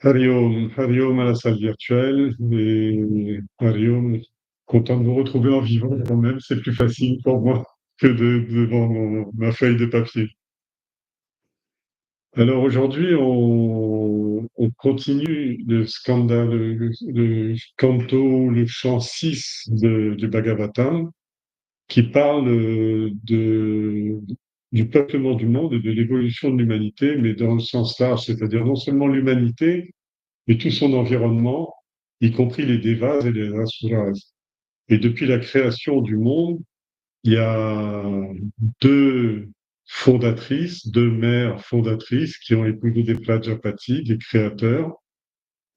Hariom à la salle virtuelle et Hariom, content de vous retrouver en vivant quand même, c'est plus facile pour moi que devant ma feuille de papier. Alors aujourd'hui, on continue le scandale, le canto, le chant 6 du Bhagavatam, qui parle du peuplement du monde et de l'évolution de l'humanité, mais dans le sens large, c'est-à-dire non seulement l'humanité, mais tout son environnement, y compris les Devas et les Asuras. Et depuis la création du monde, il y a deux fondatrices, deux mères fondatrices qui ont épousé des Prajapati, des créateurs,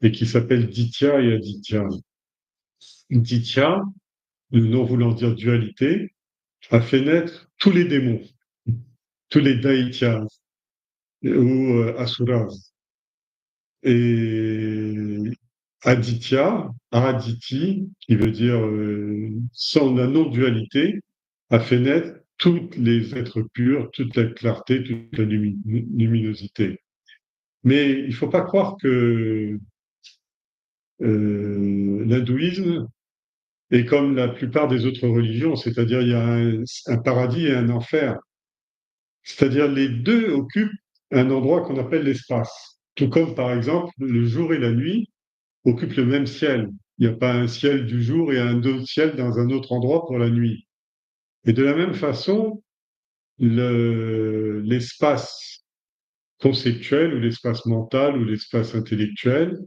et qui s'appellent Ditya et Aditya. Ditya, le nom voulant dire dualité, a fait naître tous les démons, tous les Daityas ou Asuras. Et Aditya, Aditi, qui veut dire sans la non-dualité, a fait naître tous les êtres purs, toute la clarté, toute la luminosité. Mais il ne faut pas croire que l'hindouisme est comme la plupart des autres religions, c'est-à-dire il y a un paradis et un enfer. C'est-à-dire les deux occupent un endroit qu'on appelle l'espace. Tout comme par exemple le jour et la nuit occupent le même ciel. Il n'y a pas un ciel du jour et un autre ciel dans un autre endroit pour la nuit. Et de la même façon, l'espace conceptuel ou l'espace mental ou l'espace intellectuel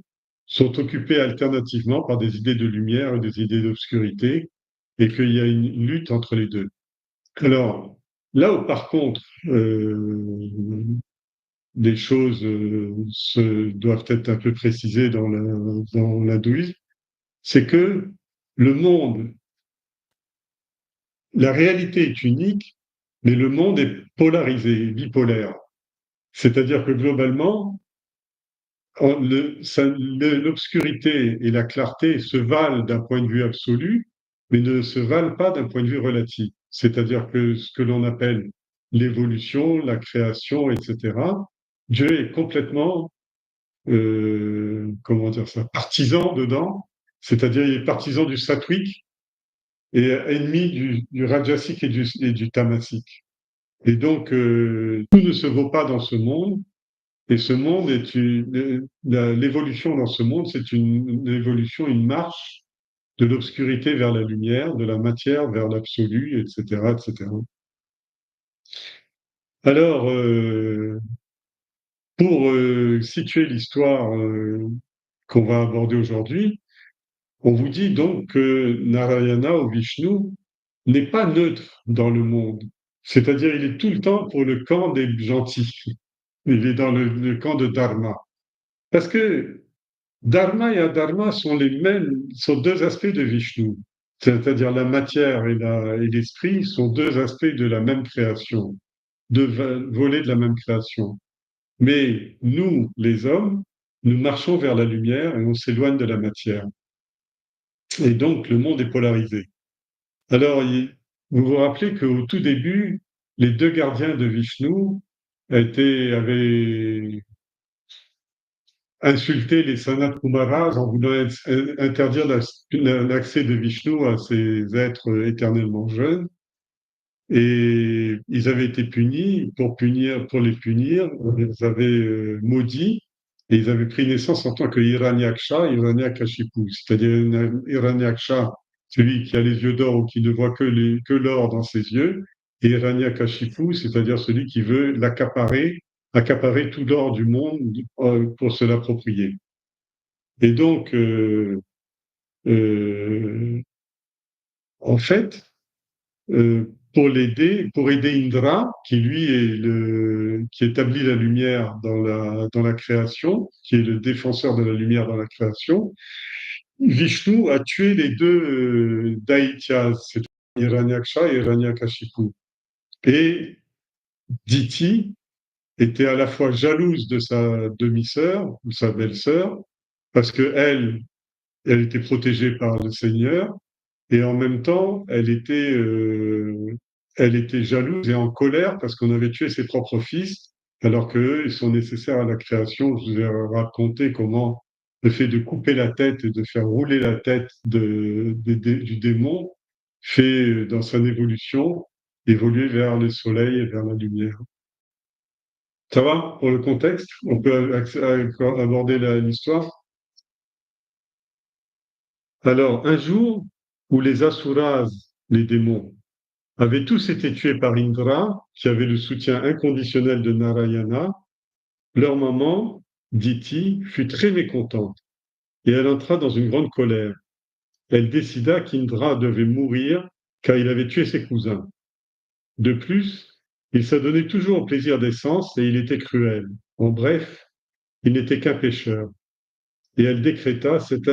sont occupés alternativement par des idées de lumière et des idées d'obscurité, et qu'il y a une lutte entre les deux. Alors, là où par contre, des choses doivent être un peu précisées dans l'hindouisme, c'est que le monde, la réalité est unique, mais le monde est polarisé, bipolaire. C'est-à-dire que globalement, l'obscurité et la clarté se valent d'un point de vue absolu, mais ne se valent pas d'un point de vue relatif. C'est-à-dire que ce que l'on appelle l'évolution, la création, etc., Dieu est complètement, comment dire ça, partisan dedans, c'est-à-dire il est partisan du sattvique et ennemi du rajasique et du tamasique. Et donc, tout ne se vaut pas dans ce monde, et ce monde est l'évolution dans ce monde, c'est une évolution, une marche de l'obscurité vers la lumière, de la matière vers l'absolu, etc., etc. Alors, pour situer l'histoire qu'on va aborder aujourd'hui, on vous dit donc que Narayana ou Vishnu n'est pas neutre dans le monde. C'est-à-dire, il est tout le temps pour le camp des gentils. Il est dans le camp de Dharma. Parce que Dharma et Adharma sont sont deux aspects de Vishnu. C'est-à-dire la matière et l'esprit sont deux aspects de la même création, deux volets de la même création. Mais nous, les hommes, nous marchons vers la lumière et on s'éloigne de la matière. Et donc, le monde est polarisé. Alors, vous vous rappelez qu'au tout début, les deux gardiens de Vishnu avaient insulté les Sanat Kumaras en voulant interdire l'accès de Vishnu à ces êtres éternellement jeunes. Et ils avaient été punis. Pour les punir, ils avaient maudit et ils avaient pris naissance en tant que Hiranyaksha, Hiranyakashipu, c'est-à-dire Hiranyaksha, celui qui a les yeux d'or ou qui ne voit que l'or dans ses yeux, et Hiranyakashipu, c'est-à-dire celui qui veut accaparer tout l'or du monde pour se l'approprier. Et donc, euh, en fait, pour aider Indra, qui lui qui établit la lumière dans la création, qui est le défenseur de la lumière dans la création, Vishnu a tué les deux Daityas, c'est-à-dire Hiranyaksha et Hiranyakashipu. Et Diti était à la fois jalouse de sa demi-sœur, ou sa belle-sœur, parce que elle était protégée par le Seigneur, et en même temps, elle était jalouse et en colère parce qu'on avait tué ses propres fils alors qu'eux, ils sont nécessaires à la création. Je vous ai raconté comment le fait de couper la tête et de faire rouler la tête du démon fait, dans son évolution, évoluer vers le soleil et vers la lumière. Ça va pour le contexte? On peut aborder l'histoire? Alors, un jour où les Asuras, les démons, avaient tous été tués par Indra, qui avait le soutien inconditionnel de Narayana, leur maman, Diti, fut très mécontente et elle entra dans une grande colère. Elle décida qu'Indra devait mourir car il avait tué ses cousins. De plus, il s'adonnait toujours au plaisir des sens et il était cruel. En bref, il n'était qu'un pécheur. Et elle décréta, cet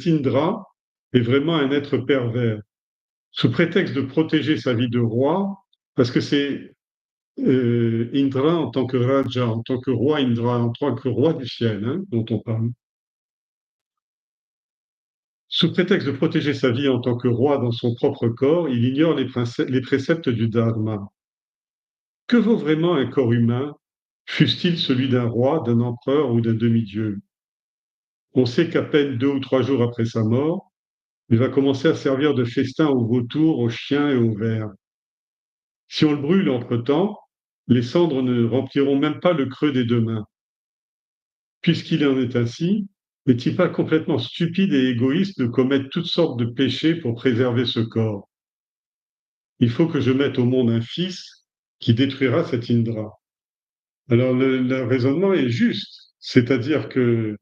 Indra est vraiment un être pervers. Sous prétexte de protéger sa vie de roi, parce que c'est Indra en tant que Raja, en tant que roi Indra, en tant que roi du ciel, hein, dont on parle. Sous prétexte de protéger sa vie en tant que roi dans son propre corps, il ignore les préceptes du Dharma. Que vaut vraiment un corps humain, fût-il celui d'un roi, d'un empereur ou d'un demi-dieu? On sait qu'à peine 2 ou 3 jours après sa mort, il va commencer à servir de festin aux vautours, aux chiens et aux vers. Si on le brûle entre-temps, les cendres ne rempliront même pas le creux des 2 mains. Puisqu'il en est ainsi, est-il pas complètement stupide et égoïste de commettre toutes sortes de péchés pour préserver ce corps? Il faut que je mette au monde un fils qui détruira cet Indra. Alors le raisonnement est juste, c'est-à-dire que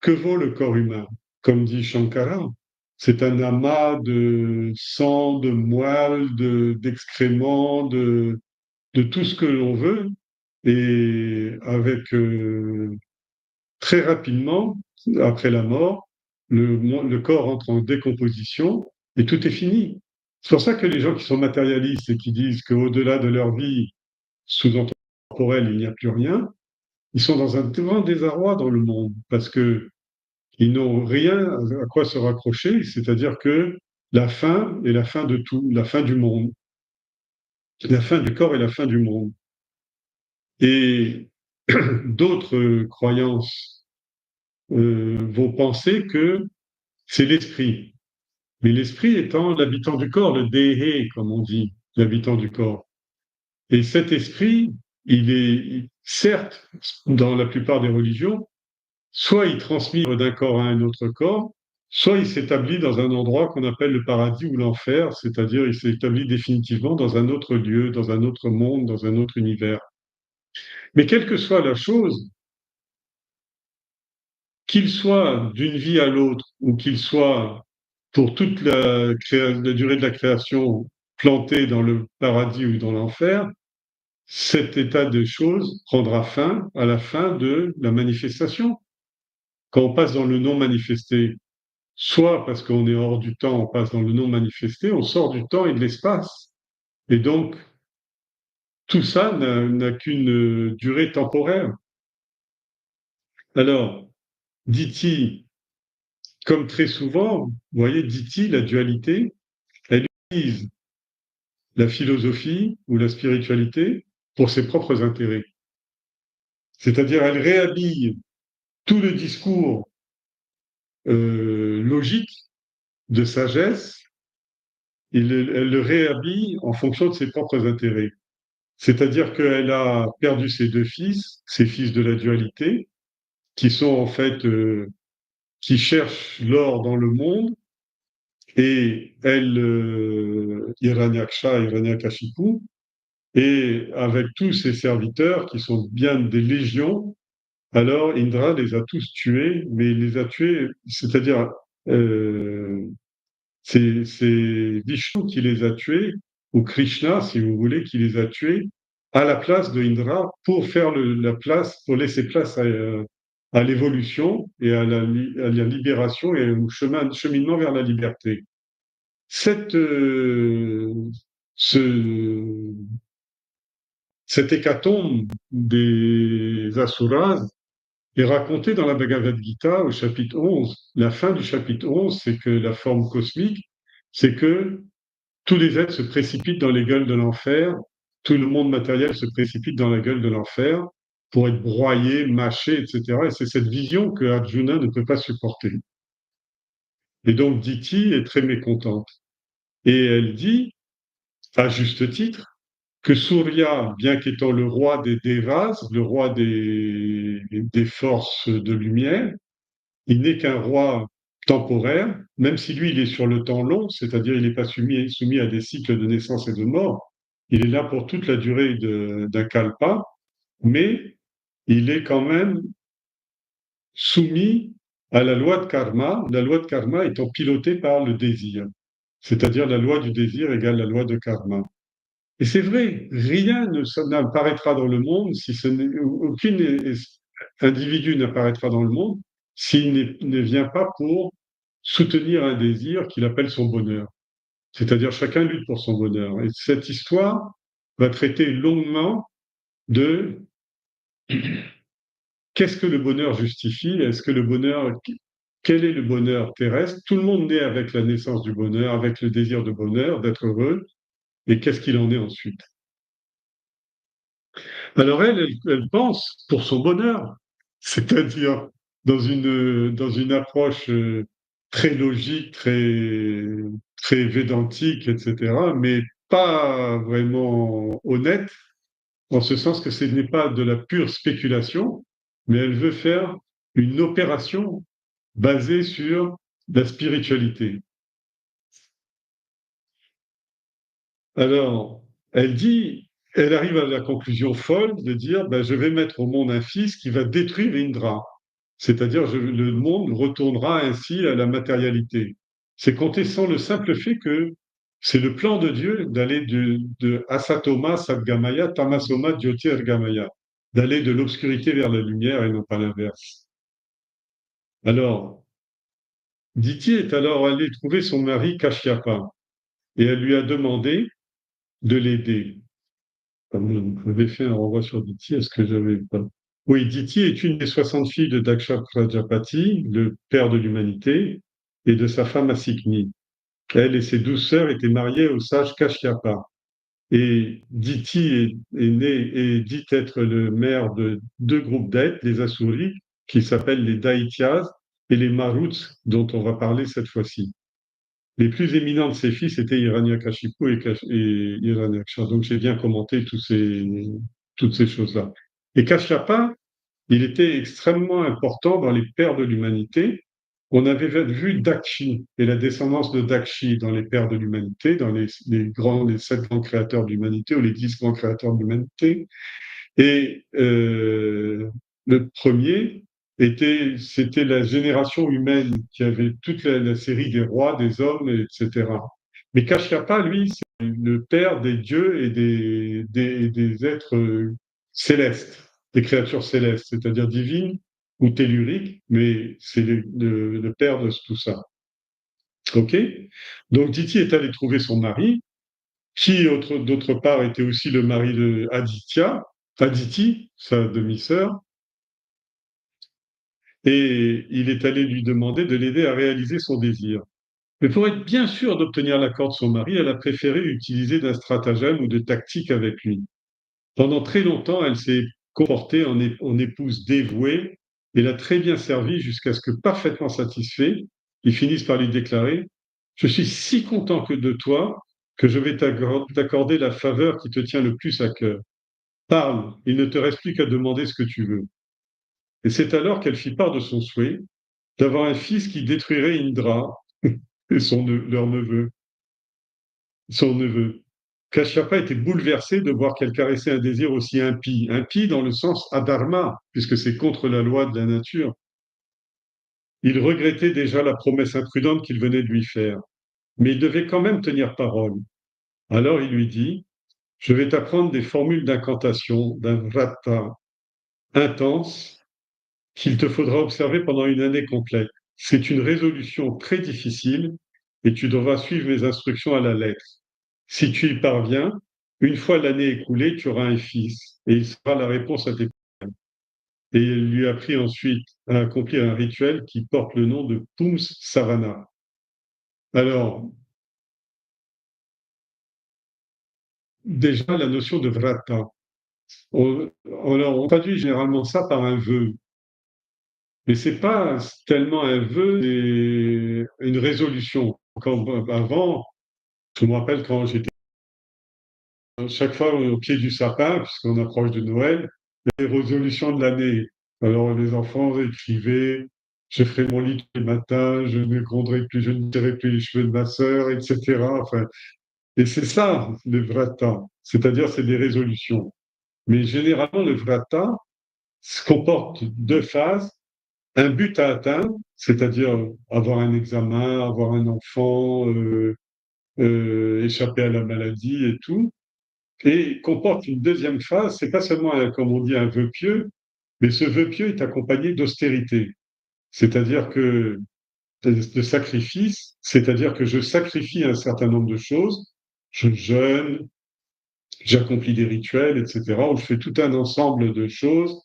vaut le corps humain? Comme dit Shankara, c'est un amas de sang, de moelle, d'excréments, de tout ce que l'on veut, et avec très rapidement, après la mort, le corps entre en décomposition et tout est fini. C'est pour ça que les gens qui sont matérialistes et qui disent qu'au-delà de leur vie sous-temporelle, il n'y a plus rien, ils sont dans un grand désarroi dans le monde parce que ils n'ont rien à quoi se raccrocher, c'est-à-dire que la fin est la fin de tout, la fin du monde, la fin du corps et la fin du monde. Et d'autres croyances vont penser que c'est l'esprit. Mais l'esprit étant l'habitant du corps, le déhé, comme on dit, l'habitant du corps. Et cet esprit, il est, certes, dans la plupart des religions, soit il transmigre d'un corps à un autre corps, soit il s'établit dans un endroit qu'on appelle le paradis ou l'enfer, c'est-à-dire il s'établit définitivement dans un autre lieu, dans un autre monde, dans un autre univers. Mais quelle que soit la chose, qu'il soit d'une vie à l'autre ou qu'il soit pour toute la durée de la création planté dans le paradis ou dans l'enfer, cet état de choses prendra fin à la fin de la manifestation. Quand on passe dans le non manifesté, soit parce qu'on est hors du temps, on passe dans le non manifesté, on sort du temps et de l'espace. Et donc, tout ça n'a qu'une durée temporaire. Alors, dit-il, comme très souvent, vous voyez, dit-il, la dualité, elle utilise la philosophie ou la spiritualité pour ses propres intérêts. C'est-à-dire, elle réhabille tout le discours logique de sagesse, elle le réhabille en fonction de ses propres intérêts. C'est-à-dire qu'elle a perdu ses 2 fils, ses fils de la dualité, qui sont en fait, qui cherchent l'or dans le monde, et elle, Hiranyaksha, Hiranyakashipu, et avec tous ses serviteurs, qui sont bien des légions, alors Indra les a tous tués, mais il les a tués, c'est-à-dire, euh, c'est Vishnu qui les a tués, ou Krishna, si vous voulez, qui les a tués à la place de Indra pour faire la place, pour laisser place à l'évolution et à la libération et au cheminement vers la liberté. Cette, ce, cette hécatombe des Asuras est racontée dans la Bhagavad Gita au chapitre 11. La fin du chapitre 11, c'est que la forme cosmique, c'est que tous les êtres se précipitent dans les gueules de l'enfer tout le monde matériel se précipite dans la gueule de l'enfer pour être broyé, mâché, etc. Et c'est cette vision que Arjuna ne peut pas supporter. Et donc Diti est très mécontente. Et elle dit, à juste titre, que Surya, bien qu'étant le roi des Devas, le roi des forces de lumière, il n'est qu'un roi temporaire, même si lui, il est sur le temps long, c'est-à-dire il n'est pas soumis à des cycles de naissance et de mort. Il est là pour toute la durée d'un kalpa, mais il est quand même soumis à la loi de karma, la loi de karma étant pilotée par le désir, c'est-à-dire la loi du désir égale la loi de karma. Et c'est vrai, rien n'apparaîtra dans le monde si ce n'est, aucun individu n'apparaîtra dans le monde s'il ne vient pas pour soutenir un désir qu'il appelle son bonheur. C'est-à-dire chacun lutte pour son bonheur. Et cette histoire va traiter longuement de qu'est-ce que le bonheur justifie? Est-ce que le bonheur, quel est le bonheur terrestre? Tout le monde naît avec la naissance du bonheur, avec le désir de bonheur, d'être heureux. Et qu'est-ce qu'il en est ensuite? Alors elle pense pour son bonheur, c'est-à-dire dans une approche très logique, très védantique, etc., mais pas vraiment honnête, en ce sens que ce n'est pas de la pure spéculation, mais elle veut faire une opération basée sur la spiritualité. Alors, elle dit, elle arrive à la conclusion folle de dire, ben, je vais mettre au monde un fils qui va détruire Indra. C'est-à-dire, le monde retournera ainsi à la matérialité. C'est compter sans le simple fait que c'est le plan de Dieu d'aller de Asatoma Sadgamaya, Tamasoma Jyotirgamaya, d'aller de l'obscurité vers la lumière et non pas l'inverse. Alors, Diti est alors allée trouver son mari Kashyapa et elle lui a demandé de l'aider. J'avais fait un renvoi sur Diti, est-ce que j'avais pas? Oui, Diti est une des 60 filles de Daksha Prajapati, le père de l'humanité, et de sa femme Asikni. Elle et ses 12 sœurs étaient mariées au sage Kashyapa. Et Diti est né et dit être le maire de deux groupes d'êtres, les Asuris, qui s'appellent les Daityas, et les Maruts, dont on va parler cette fois-ci. Les plus éminents de ses fils étaient Hiranyakashipu et Hiranyaksha. Donc j'ai bien commenté toutes ces choses-là. Et Kashyapa, il était extrêmement important dans les pères de l'humanité. On avait vu Dakshi et la descendance de Dakshi dans les pères de l'humanité, dans les 7 grands créateurs de l'humanité ou les 10 grands créateurs de l'humanité. Et le premier c'était la génération humaine qui avait toute la série des rois, des hommes, etc. Mais Kashyapa, lui, c'est le père des dieux et des êtres célestes, des créatures célestes, c'est-à-dire divines ou telluriques, mais c'est le père de tout ça. OK? Donc Diti est allé trouver son mari, qui, d'autre part, était aussi le mari de Aditya, Aditi, sa demi-sœur, et il est allé lui demander de l'aider à réaliser son désir. Mais pour être bien sûr d'obtenir l'accord de son mari, elle a préféré utiliser d'un stratagème ou de tactique avec lui. Pendant très longtemps, elle s'est comportée en épouse dévouée et l'a très bien servi jusqu'à ce que, parfaitement satisfait, il finisse par lui déclarer: Je suis si content que de toi que je vais t'accorder la faveur qui te tient le plus à cœur. Parle, il ne te reste plus qu'à demander ce que tu veux. Et c'est alors qu'elle fit part de son souhait d'avoir un fils qui détruirait Indra et leur neveu, son neveu. Kashyapa était bouleversé de voir qu'elle caressait un désir aussi impie, impie dans le sens adharma, puisque c'est contre la loi de la nature. Il regrettait déjà la promesse imprudente qu'il venait de lui faire, mais il devait quand même tenir parole. Alors il lui dit: Je vais t'apprendre des formules d'incantation, d'un vrata intense qu'il te faudra observer pendant une année complète. C'est une résolution très difficile et tu devras suivre mes instructions à la lettre. Si tu y parviens, une fois l'année écoulée, tu auras un fils et il sera la réponse à tes problèmes. Et il lui apprit ensuite à accomplir un rituel qui porte le nom de Pums Savana. Alors, déjà la notion de vrata. On traduit généralement ça par un vœu, mais c'est pas tellement un vœu, c'est une résolution. Avant, je me rappelle quand j'étais chaque fois au pied du sapin, puisqu'on approche de Noël, les résolutions de l'année. Alors les enfants écrivaient, je ferai mon lit tous les matins, je ne gronderai plus, je ne tirerai plus les cheveux de ma sœur, etc. Enfin, et c'est ça le vrata, c'est-à-dire c'est des résolutions. Mais généralement le vrata comporte deux phases, un but à atteindre, c'est-à-dire avoir un examen, avoir un enfant, échapper à la maladie et tout, et comporte une deuxième phase, c'est pas seulement, comme on dit, un vœu pieux, mais ce vœu pieux est accompagné d'austérité, c'est-à-dire que de sacrifice, c'est-à-dire que je sacrifie un certain nombre de choses, je jeûne, j'accomplis des rituels, etc., où je fais tout un ensemble de choses.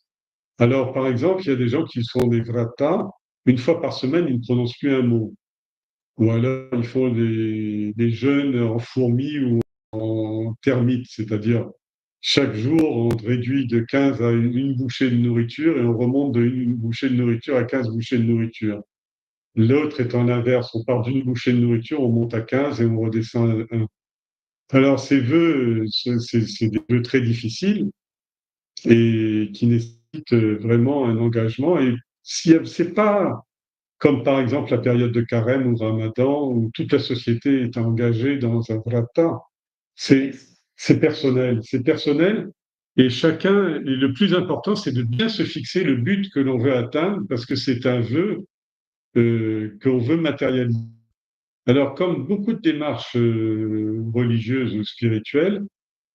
Alors, par exemple, il y a des gens qui font des vratas, une fois par semaine, ils ne prononcent plus un mot. Ou alors, ils font des jeûnes en fourmis ou en termites, c'est-à-dire chaque jour, on réduit de 15 à une bouchée de nourriture et on remonte de une bouchée de nourriture à 15 bouchées de nourriture. L'autre étant l'inverse, on part d'une bouchée de nourriture, on monte à 15 et on redescend à 1. Alors, ces vœux, c'est des vœux très difficiles et qui nécessitent vraiment un engagement. Et si, c'est pas comme par exemple la période de carême ou Ramadan où toute la société est engagée dans un vrata. C'est c'est personnel, c'est personnel. Et chacun, et le plus important, c'est de bien se fixer le but que l'on veut atteindre, parce que c'est un vœu qu'on veut matérialiser. Alors, comme beaucoup de démarches religieuses ou spirituelles,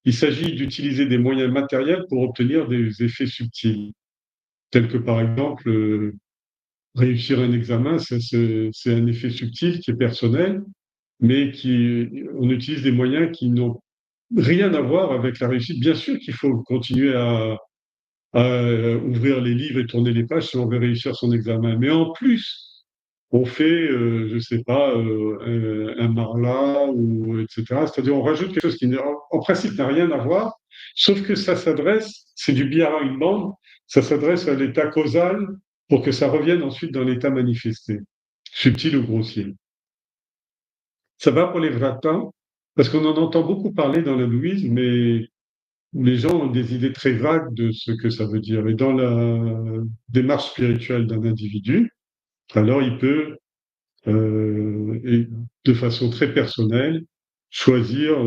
il s'agit d'utiliser des moyens matériels pour obtenir des effets subtils, tels que par exemple réussir un examen, c'est un effet subtil qui est personnel, mais on utilise des moyens qui n'ont rien à voir avec la réussite. Bien sûr qu'il faut continuer à ouvrir les livres et tourner les pages si on veut réussir son examen, mais en plus, on fait, je sais pas, un marla ou etc. C'est-à-dire on rajoute quelque chose qui, en principe, n'a rien à voir, sauf que ça s'adresse, c'est du billard à une bande, ça s'adresse à l'état causal pour que ça revienne ensuite dans l'état manifesté, subtil ou grossier. Ça va pour les vratins, parce qu'on en entend beaucoup parler dans l'hindouisme, mais les gens ont des idées très vagues de ce que ça veut dire. Et dans la démarche spirituelle d'un individu, alors il peut, et de façon très personnelle, choisir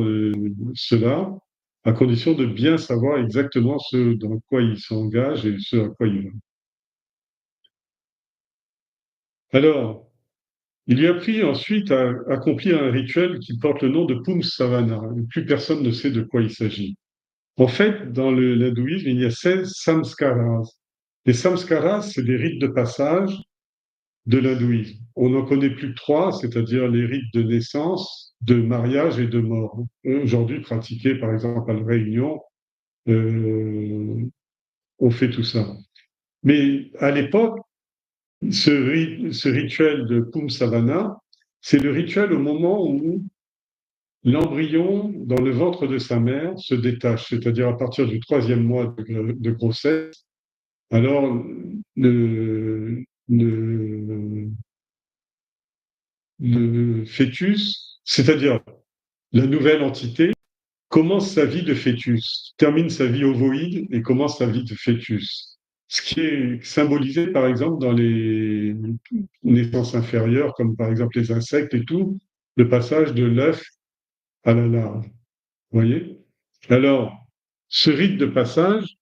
cela à condition de bien savoir exactement ce dans quoi il s'engage et ce à quoi il va. Alors, il lui a pris ensuite à accomplir un rituel qui porte le nom de Pum Savana. Plus personne ne sait de quoi il s'agit. En fait, dans l'hindouisme, il y a 16 samskaras. Les samskaras, c'est des rites de passage de l'hindouisme. On en connaît plus que trois, c'est-à-dire les rites de naissance, de mariage et de mort. Aujourd'hui, pratiqués par exemple à la Réunion, euh, on fait tout ça. Mais à l'époque, ce rituel de Pum Savana, c'est le rituel au moment où l'embryon dans le ventre de sa mère se détache, c'est-à-dire à partir du troisième mois de grossesse. Alors, le, le fœtus, c'est-à-dire la nouvelle entité, commence sa vie de fœtus, termine sa vie ovoïde et commence sa vie de fœtus. Ce qui est symbolisé, par exemple, dans les naissances inférieures, comme par exemple les insectes et tout, le passage de l'œuf à la larve. Vous voyez? Alors, ce rite de passage,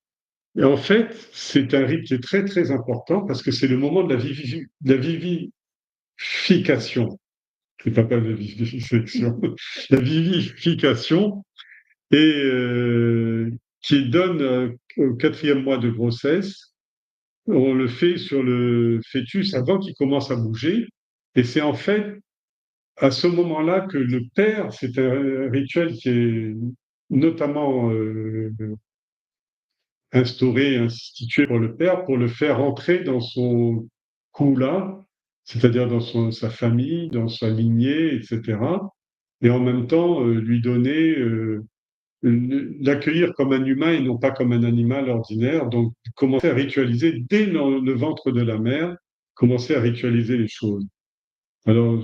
et en fait, c'est un rite qui est très très important parce que c'est le moment de la vivification. C'est pas de vivification, la vivification et qui donne au quatrième mois de grossesse. On le fait sur le fœtus avant qu'il commence à bouger. Et c'est en fait à ce moment-là que le père, c'est un rituel qui est notamment instauré, institué pour le père, pour le faire entrer dans son kula, c'est-à-dire dans sa famille, dans sa lignée, etc. Et en même temps lui donner l'accueillir comme un humain et non pas comme un animal ordinaire. Donc, commencer à ritualiser dès le ventre de la mère, commencer à ritualiser les choses. Alors,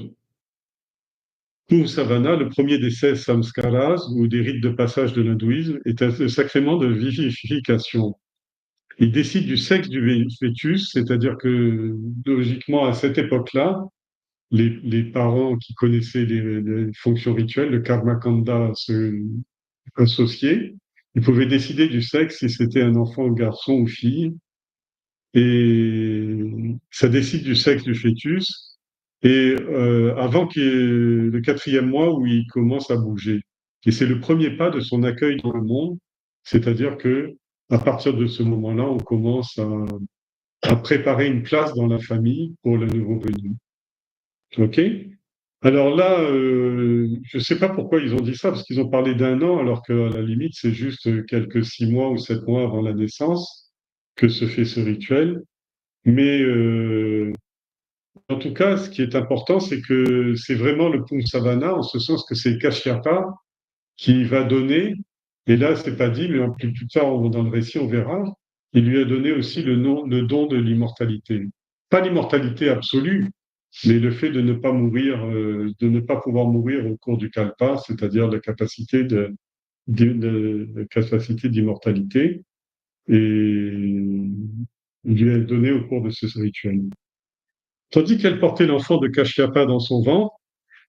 pour Savana, le premier des 16 samskaras, ou des rites de passage de l'hindouisme, est un sacrement de vivification. Il décide du sexe du fœtus, c'est-à-dire que, logiquement, à cette époque-là, les parents qui connaissaient les fonctions rituelles, le karma kanda associé, ils pouvaient décider du sexe si c'était un enfant, garçon ou fille, et ça décide du sexe du fœtus, et avant qu'il y ait le quatrième mois où il commence à bouger. Et c'est le premier pas de son accueil dans le monde, c'est-à-dire que à partir de ce moment-là, on commence à préparer une place dans la famille pour le nouveau venu. OK? Alors là, je ne sais pas pourquoi ils ont dit ça, parce qu'ils ont parlé d'un an, alors qu'à la limite, c'est juste quelques 6 mois ou 7 mois avant la naissance que se fait ce rituel. Mais en tout cas, ce qui est important, c'est que c'est vraiment le Pumsavana, en ce sens que c'est Kashyapa qui va donner, et là, c'est pas dit, mais plus tard dans le récit, on verra, il lui a donné aussi le don de l'immortalité. Pas l'immortalité absolue, mais le fait de ne pas mourir, de ne pas pouvoir mourir au cours du kalpa, c'est-à-dire la capacité de capacité d'immortalité, et il lui a donné au cours de ce rituel. Tandis qu'elle portait l'enfant de Kashyapa dans son ventre,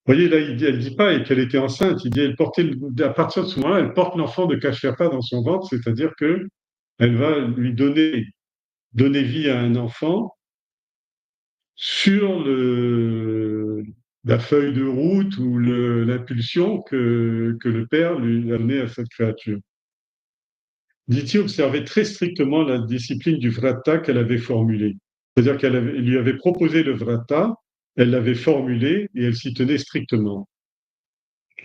vous voyez, là, elle dit pas qu'elle était enceinte, il dit elle portait, à partir de ce moment-là, elle porte l'enfant de Kashyapa dans son ventre, c'est-à-dire que elle va lui donner vie à un enfant sur la feuille de route ou l'impulsion que le père lui a donnée à cette créature. Diti observait très strictement la discipline du vrata qu'elle avait formulée. C'est-à-dire qu'elle lui avait proposé le vrata, elle l'avait formulé et elle s'y tenait strictement.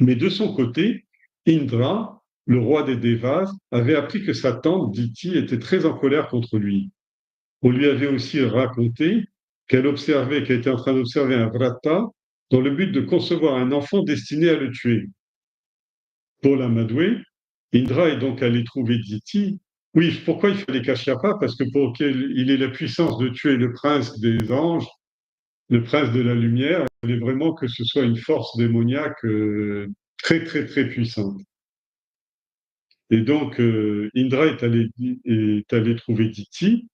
Mais de son côté, Indra, le roi des Devas, avait appris que sa tante Diti était très en colère contre lui. On lui avait aussi raconté qu'elle était en train d'observer un vrata dans le but de concevoir un enfant destiné à le tuer. Pour l'amadouer, Indra est donc allé trouver Diti. Oui, pourquoi il fallait Kashyapa? Parce que pour qu'il ait la puissance de tuer le prince des anges, le prince de la lumière, il fallait vraiment que ce soit une force démoniaque très, très, très puissante. Et donc, Indra est allé trouver Diti,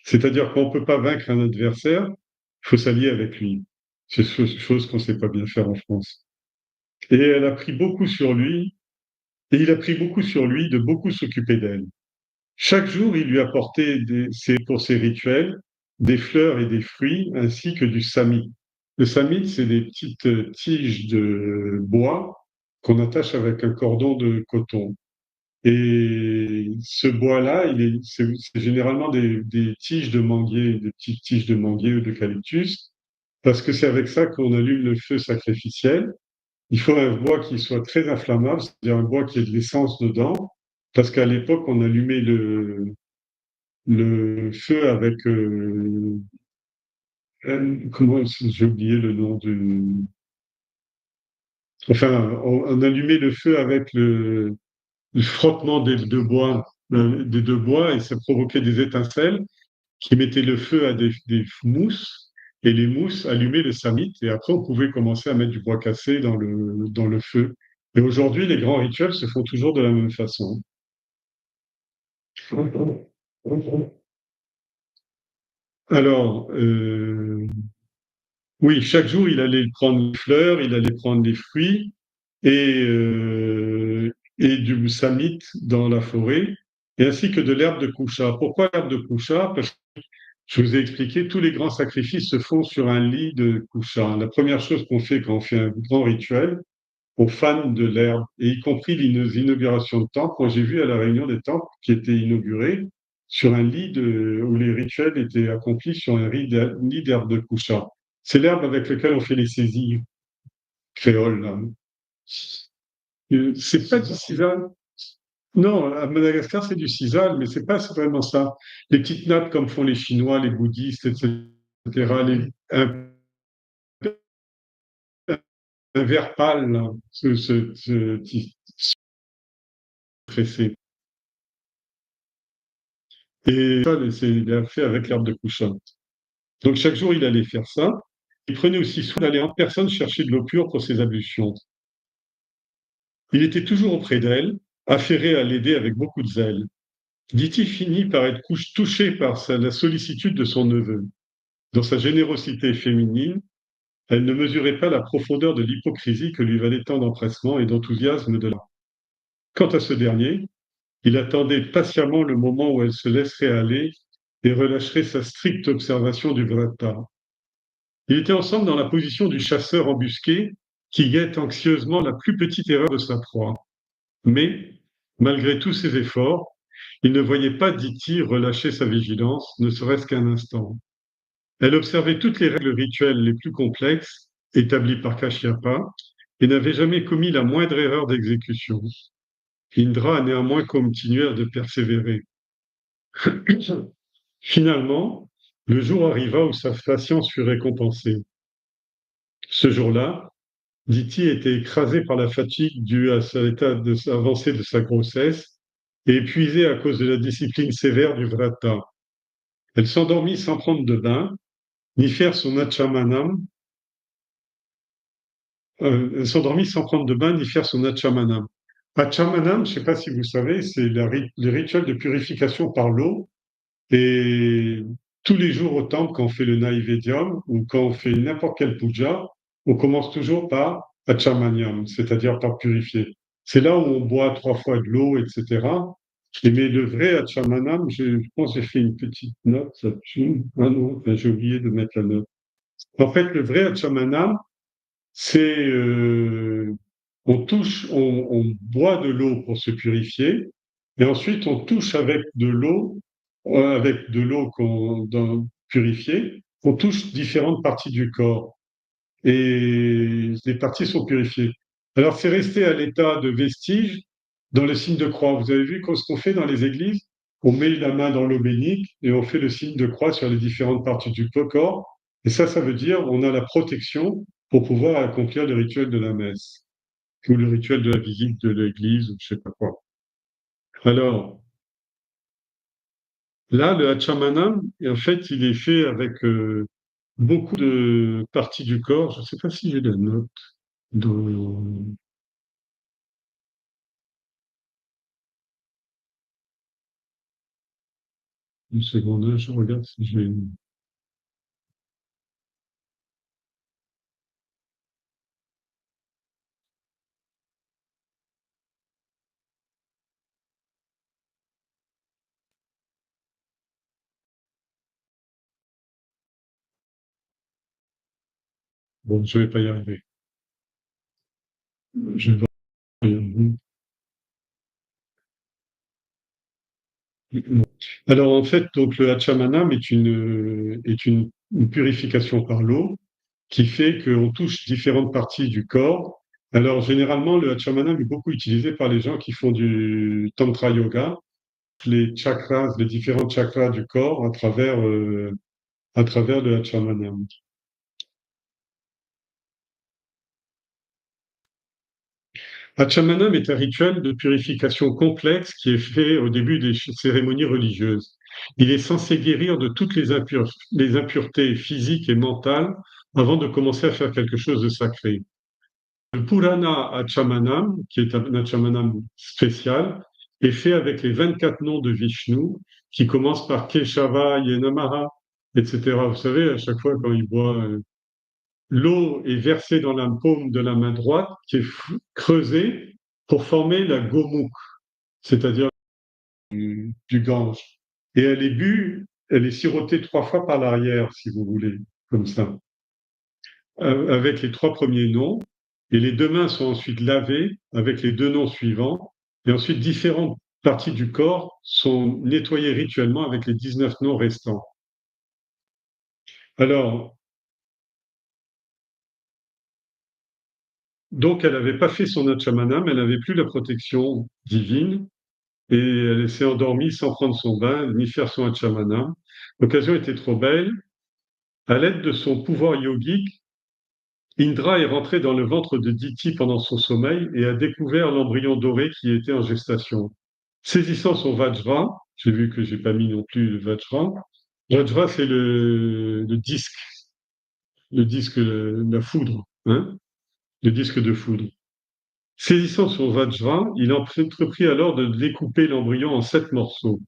c'est-à-dire qu'on ne peut pas vaincre un adversaire, il faut s'allier avec lui. C'est chose qu'on ne sait pas bien faire en France. Et elle a pris beaucoup sur lui, et il a pris beaucoup sur lui de beaucoup s'occuper d'elle. Chaque jour, il lui apportait pour ses rituels des fleurs et des fruits, ainsi que du samit. Le samit, c'est des petites tiges de bois qu'on attache avec un cordon de coton. Et ce bois-là, c'est généralement des tiges de manguier, des petites tiges de manguier ou d'eucalyptus, parce que c'est avec ça qu'on allume le feu sacrificiel. Il faut un bois qui soit très inflammable, c'est-à-dire un bois qui ait de l'essence dedans, parce qu'à l'époque, on allumait le feu avec, comment, j'ai oublié le nom du, enfin, on allumait le feu avec le frottement des deux bois, et ça provoquait des étincelles qui mettaient le feu à des mousses, et les mousses allumaient le samit, et après on pouvait commencer à mettre du bois cassé dans le feu. Et aujourd'hui, les grands rituels se font toujours de la même façon. Alors, oui, chaque jour, il allait prendre les fleurs, il allait prendre les fruits et du samit dans la forêt, et ainsi que de l'herbe de coucha. Pourquoi l'herbe de coucha? Parce que je vous ai expliqué, tous les grands sacrifices se font sur un lit de coucha. La première chose qu'on fait quand on fait un grand rituel, on fane de l'herbe, et y compris les inaugurations de temples. Moi, j'ai vu à la réunion des temples qui étaient inaugurés sur un lit où les rituels étaient accomplis sur un lit d'herbe de coucha. C'est l'herbe avec laquelle on fait les saisies créoles, là. C'est pas du sisal. Non, à Madagascar, c'est du sisal, mais c'est pas vraiment ça. Les petites nattes comme font les Chinois, les bouddhistes, etc. Un vert pâle, là, stressé. Et ça, il a fait avec l'herbe de couchant. Donc chaque jour, il allait faire ça. Il prenait aussi soin d'aller en personne chercher de l'eau pure pour ses ablutions. Il était toujours auprès d'elle, affairé à l'aider avec beaucoup de zèle. Diti finit par être touché par la sollicitude de son neveu. Dans sa générosité féminine, elle ne mesurait pas la profondeur de l'hypocrisie que lui valait tant d'empressement et d'enthousiasme de l'un. Quant à ce dernier, il attendait patiemment le moment où elle se laisserait aller et relâcherait sa stricte observation du vrata. Ils étaient ensemble dans la position du chasseur embusqué qui guette anxieusement la plus petite erreur de sa proie. Mais, malgré tous ses efforts, il ne voyait pas Diti relâcher sa vigilance, ne serait-ce qu'un instant. Elle observait toutes les règles rituelles les plus complexes établies par Kashyapa et n'avait jamais commis la moindre erreur d'exécution. Indra a néanmoins continué de persévérer. Finalement, le jour arriva où sa patience fut récompensée. Ce jour-là, Diti était écrasée par la fatigue due à l'état avancé de sa grossesse et épuisée à cause de la discipline sévère du vrata. Elle s'endormit sans prendre de bain, ni faire son achamanam. Elle s'endormit sans prendre de bain, ni faire son achamanam. Achamanam, je ne sais pas si vous savez, c'est le rituel de purification par l'eau. Et tous les jours au temple, quand on fait le Naivedium ou quand on fait n'importe quelle puja, on commence toujours par Achamanyam, c'est-à-dire par purifier. C'est là où on boit 3 fois de l'eau, etc. Mais le vrai Achamanam, je pense que j'ai fait une petite note là-dessus. Ah non, enfin, j'ai oublié de mettre la note. En fait, le vrai Achamanam, c'est on boit de l'eau pour se purifier, et ensuite on touche avec de l'eau purifiée, on touche différentes parties du corps et les parties sont purifiées. Alors c'est resté à l'état de vestige dans le signe de croix. Vous avez vu ce qu'on fait dans les églises? On met la main dans l'eau bénite et on fait le signe de croix sur les différentes parties du corps. Et ça veut dire on a la protection pour pouvoir accomplir le rituel de la messe ou le rituel de la visite de l'église ou je sais pas quoi. Alors, là, le Hachamanam, en fait, il est fait avec beaucoup de parties du corps. Je ne sais pas si j'ai la note. Dans... Une seconde, je regarde si j'ai une... Bon, je ne vais pas y arriver. Je vais pas y arriver. Alors, en fait, donc, le Hachamanam est une purification par l'eau qui fait qu'on touche différentes parties du corps. Alors, généralement, le Hachamanam est beaucoup utilisé par les gens qui font du Tantra Yoga, les chakras, les différents chakras du corps à travers le Hachamanam. Hachamanam est un rituel de purification complexe qui est fait au début des cérémonies religieuses. Il est censé guérir de toutes les impuretés physiques et mentales avant de commencer à faire quelque chose de sacré. Le Purana Hachamanam, qui est un Hachamanam spécial, est fait avec les 24 noms de Vishnu qui commencent par Keshava, Yenamara, etc. Vous savez, à chaque fois quand il boit, l'eau est versée dans la paume de la main droite qui est creusée pour former la Gomukh, c'est-à-dire du Gange. Et elle est sirotée 3 fois par l'arrière, si vous voulez, comme ça, avec les 3 premiers noms. Et les 2 mains sont ensuite lavées avec les 2 noms suivants. Et ensuite, différentes parties du corps sont nettoyées rituellement avec les 19 noms restants. Alors, donc, elle n'avait pas fait son Hachamanam, elle n'avait plus la protection divine et elle s'est endormie sans prendre son bain ni faire son Hachamanam. L'occasion était trop belle. À l'aide de son pouvoir yogique, Indra est rentré dans le ventre de Diti pendant son sommeil et a découvert l'embryon doré qui était en gestation. Saisissant son Vajra, j'ai vu que j'ai pas mis non plus le Vajra. Vajra, c'est le disque, la foudre, hein, le disque de foudre. Saisissant son Vajra, il entreprit alors de découper l'embryon en 7 morceaux.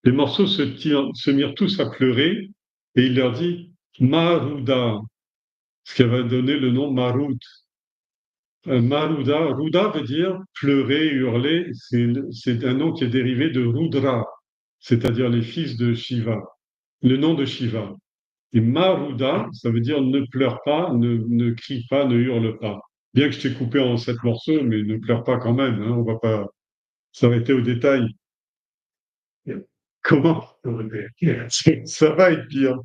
Les morceaux se mirent tous à pleurer et il leur dit Maruda, ce qui va donner le nom Marut. Maruda, Ruda veut dire pleurer, hurler. C'est un nom qui est dérivé de Rudra, c'est-à-dire les fils de Shiva, le nom de Shiva. Et Maruda, ça veut dire ne pleure pas, ne crie pas, ne hurle pas. Bien que je t'ai coupé en 7 morceaux, mais ne pleure pas quand même, hein, on va pas s'arrêter aux détails. Comment? Ça va être pire.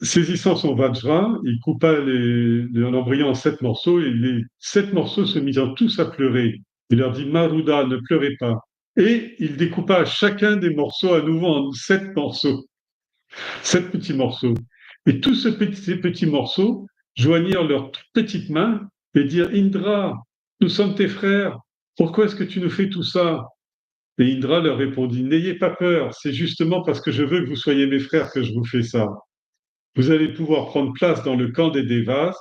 Saisissant son Vajra, il coupa l'embryon en 7 morceaux et les 7 morceaux se mirent tous à pleurer. Il leur dit Maruda, ne pleurez pas. Et il découpa chacun des morceaux à nouveau en 7 morceaux, 7 petits morceaux. Et tous ces petits morceaux joignirent leurs toutes petites mains et dirent Indra, nous sommes tes frères, pourquoi est-ce que tu nous fais tout ça? Et Indra leur répondit N'ayez pas peur, c'est justement parce que je veux que vous soyez mes frères que je vous fais ça. Vous allez pouvoir prendre place dans le camp des Devas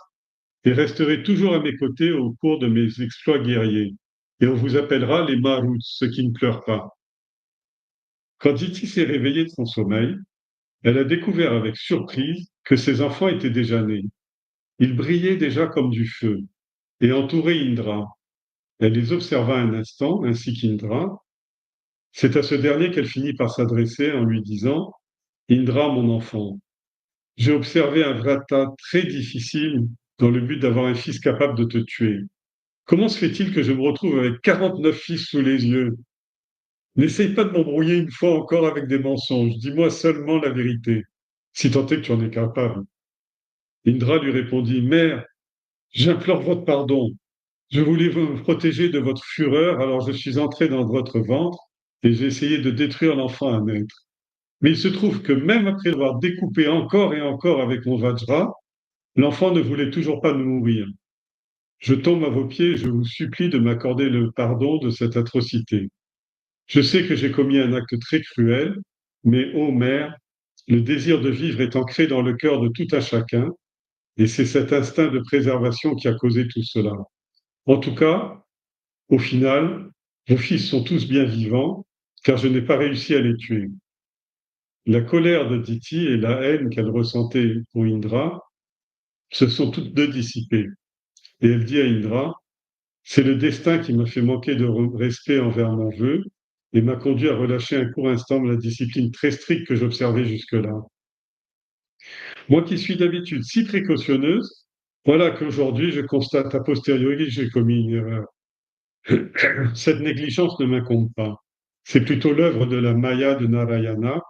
et resterez toujours à mes côtés au cours de mes exploits guerriers. Et on vous appellera les Maruts, ceux qui ne pleurent pas. Quand Diti s'est réveillée de son sommeil, elle a découvert avec surprise que ses enfants étaient déjà nés. Ils brillaient déjà comme du feu et entouraient Indra. Elle les observa un instant, ainsi qu'Indra. C'est à ce dernier qu'elle finit par s'adresser en lui disant Indra, mon enfant, j'ai observé un vrata très difficile dans le but d'avoir un fils capable de te tuer. Comment se fait-il que je me retrouve avec 49 fils sous les yeux? N'essaye pas de m'embrouiller une fois encore avec des mensonges. Dis-moi seulement la vérité, si tant est que tu en es capable. Indra lui répondit, Mère, j'implore votre pardon. Je voulais vous protéger de votre fureur, alors je suis entré dans votre ventre et j'ai essayé de détruire l'enfant à naître. Mais il se trouve que même après avoir découpé encore et encore avec mon Vajra, l'enfant ne voulait toujours pas nous mourir. Je tombe à vos pieds et je vous supplie de m'accorder le pardon de cette atrocité. Je sais que j'ai commis un acte très cruel, mais ô mère, le désir de vivre est ancré dans le cœur de tout un chacun, et c'est cet instinct de préservation qui a causé tout cela. En tout cas, au final, vos fils sont tous bien vivants, car je n'ai pas réussi à les tuer. La colère de Diti et la haine qu'elle ressentait pour Indra se sont toutes deux dissipées. Et elle dit à Indra, c'est le destin qui m'a fait manquer de respect envers mon vœu et m'a conduit à relâcher un court instant la discipline très stricte que j'observais jusque-là. Moi qui suis d'habitude si précautionneuse, voilà qu'aujourd'hui je constate a posteriori que j'ai commis une erreur. Cette négligence ne m'incombe pas. C'est plutôt l'œuvre de la Maya de Narayana.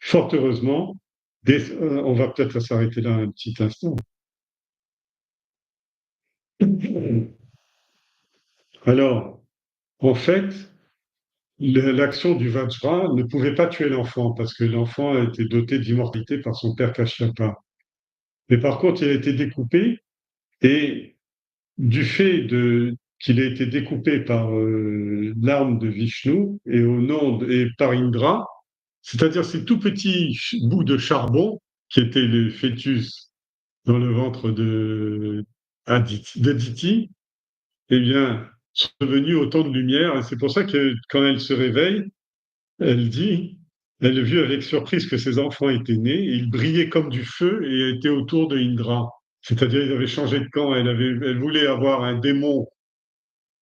Fort heureusement, on va peut-être s'arrêter là un petit instant. Alors, en fait, l'action du Vajra ne pouvait pas tuer l'enfant parce que l'enfant a été doté d'immortalité par son père Kashyapa. Mais par contre, il a été découpé et du fait qu'il ait été découpé par l'arme de Vishnu et et par Indra, c'est-à-dire ces tout petits bouts de charbon qui étaient le fœtus dans le ventre d'Aditi, eh bien, sont devenus autant de lumière. Et c'est pour ça que quand elle se réveille, elle dit, elle a vu avec surprise que ses enfants étaient nés, et ils brillaient comme du feu et étaient autour de Indra. C'est-à-dire, ils avaient changé de camp. Elle voulait avoir un démon,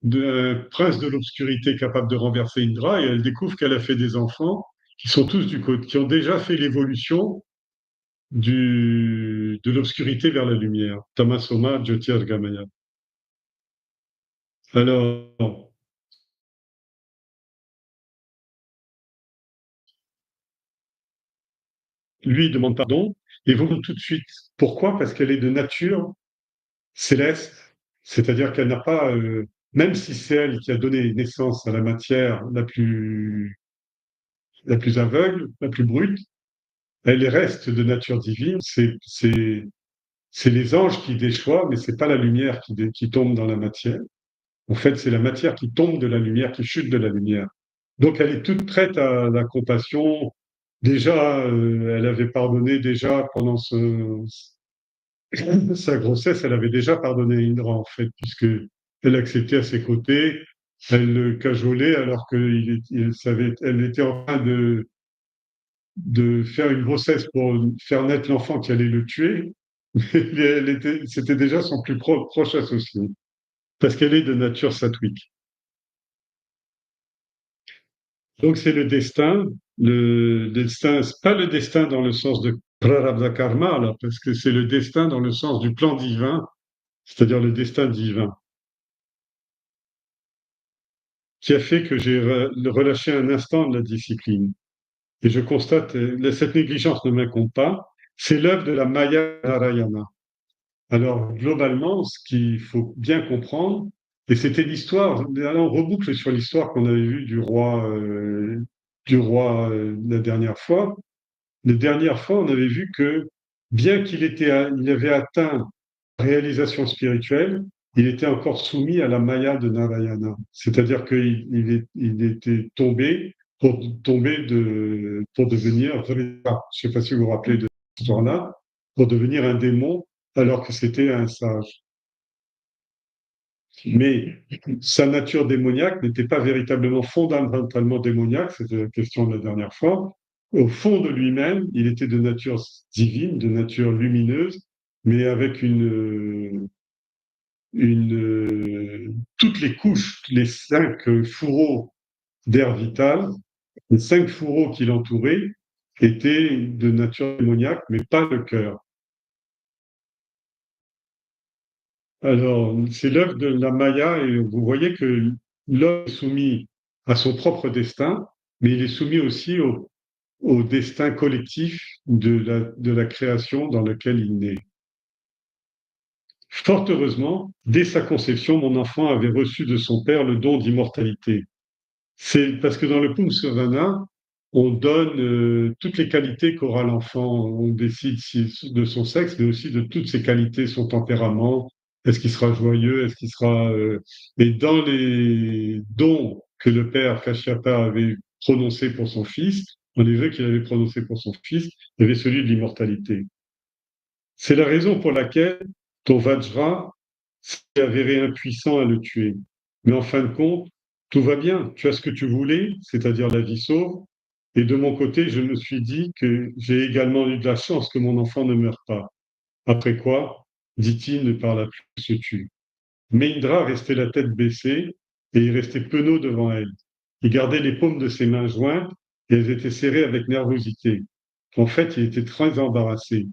un prince de l'obscurité capable de renverser Indra, et elle découvre qu'elle a fait des enfants qui sont tous du côté, qui ont déjà fait l'évolution de l'obscurité vers la lumière. Tamasoma Jyotirgamaya. Alors, lui demande pardon, et vous tout de suite. Pourquoi? Parce qu'elle est de nature céleste, c'est-à-dire qu'elle n'a pas, même si c'est elle qui a donné naissance à la matière la plus aveugle, la plus brute, elle reste de nature divine. C'est les anges qui déchoient, mais c'est pas la lumière qui tombe dans la matière. En fait, c'est la matière qui tombe de la lumière, qui chute de la lumière. Donc, elle est toute prête à la compassion. Déjà, elle avait pardonné déjà pendant sa grossesse, elle avait déjà pardonné à Indra, en fait, puisque elle acceptait à ses côtés, elle le cajolait alors elle était en train de faire une grossesse pour faire naître l'enfant qui allait le tuer. C'était déjà son plus proche associé, parce qu'elle est de nature satwique. Donc c'est le destin, c'est pas le destin dans le sens de prarabdha karma, là, parce que c'est le destin dans le sens du plan divin, c'est-à-dire le destin divin, qui a fait que j'ai relâché un instant de la discipline. Et je constate, cette négligence ne m'incombe pas, c'est l'œuvre de la Maya Narayana. Alors, globalement, ce qu'il faut bien comprendre, et c'était l'histoire, là, on reboucle sur l'histoire qu'on avait vue du roi la dernière fois. La dernière fois, on avait vu que bien il avait atteint la réalisation spirituelle, il était encore soumis à la Maya de Narayana. C'est-à-dire qu'il était tombé pour devenir, je ne sais pas si vous vous rappelez de cette histoire-là, pour devenir un démon alors que c'était un sage. Mais sa nature démoniaque n'était pas véritablement fondamentalement démoniaque, c'était la question de la dernière fois. Au fond de lui-même, il était de nature divine, de nature lumineuse, mais avec toutes les couches, les 5 fourreaux d'air vital, les 5 fourreaux qui l'entouraient étaient de nature démoniaque, mais pas le cœur. Alors, c'est l'œuvre de la Maya et vous voyez que l'homme est soumis à son propre destin, mais il est soumis aussi au destin collectif de la création dans lequel il naît. Fort heureusement, dès sa conception, mon enfant avait reçu de son père le don d'immortalité. C'est parce que dans le Pumsavana, on donne toutes les qualités qu'aura l'enfant. On décide de son sexe, mais aussi de toutes ses qualités, son tempérament. Est-ce qu'il sera joyeux? Est-ce qu'il sera... Et dans les dons que le père Kashyapa avait prononcés pour son fils, dans les vœux qu'il avait prononcés pour son fils, il y avait celui de l'immortalité. C'est la raison pour laquelle ton Vajra s'est avéré impuissant à le tuer. Mais en fin de compte, tout va bien. Tu as ce que tu voulais, c'est-à-dire la vie sauve. Et de mon côté, je me suis dit que j'ai également eu de la chance que mon enfant ne meure pas. Après quoi, dit-il, ne parla plus, se tue. Mais Indra restait la tête baissée et il restait penaud devant elle. Il gardait les paumes de ses mains jointes et elles étaient serrées avec nervosité. En fait, il était très embarrassé.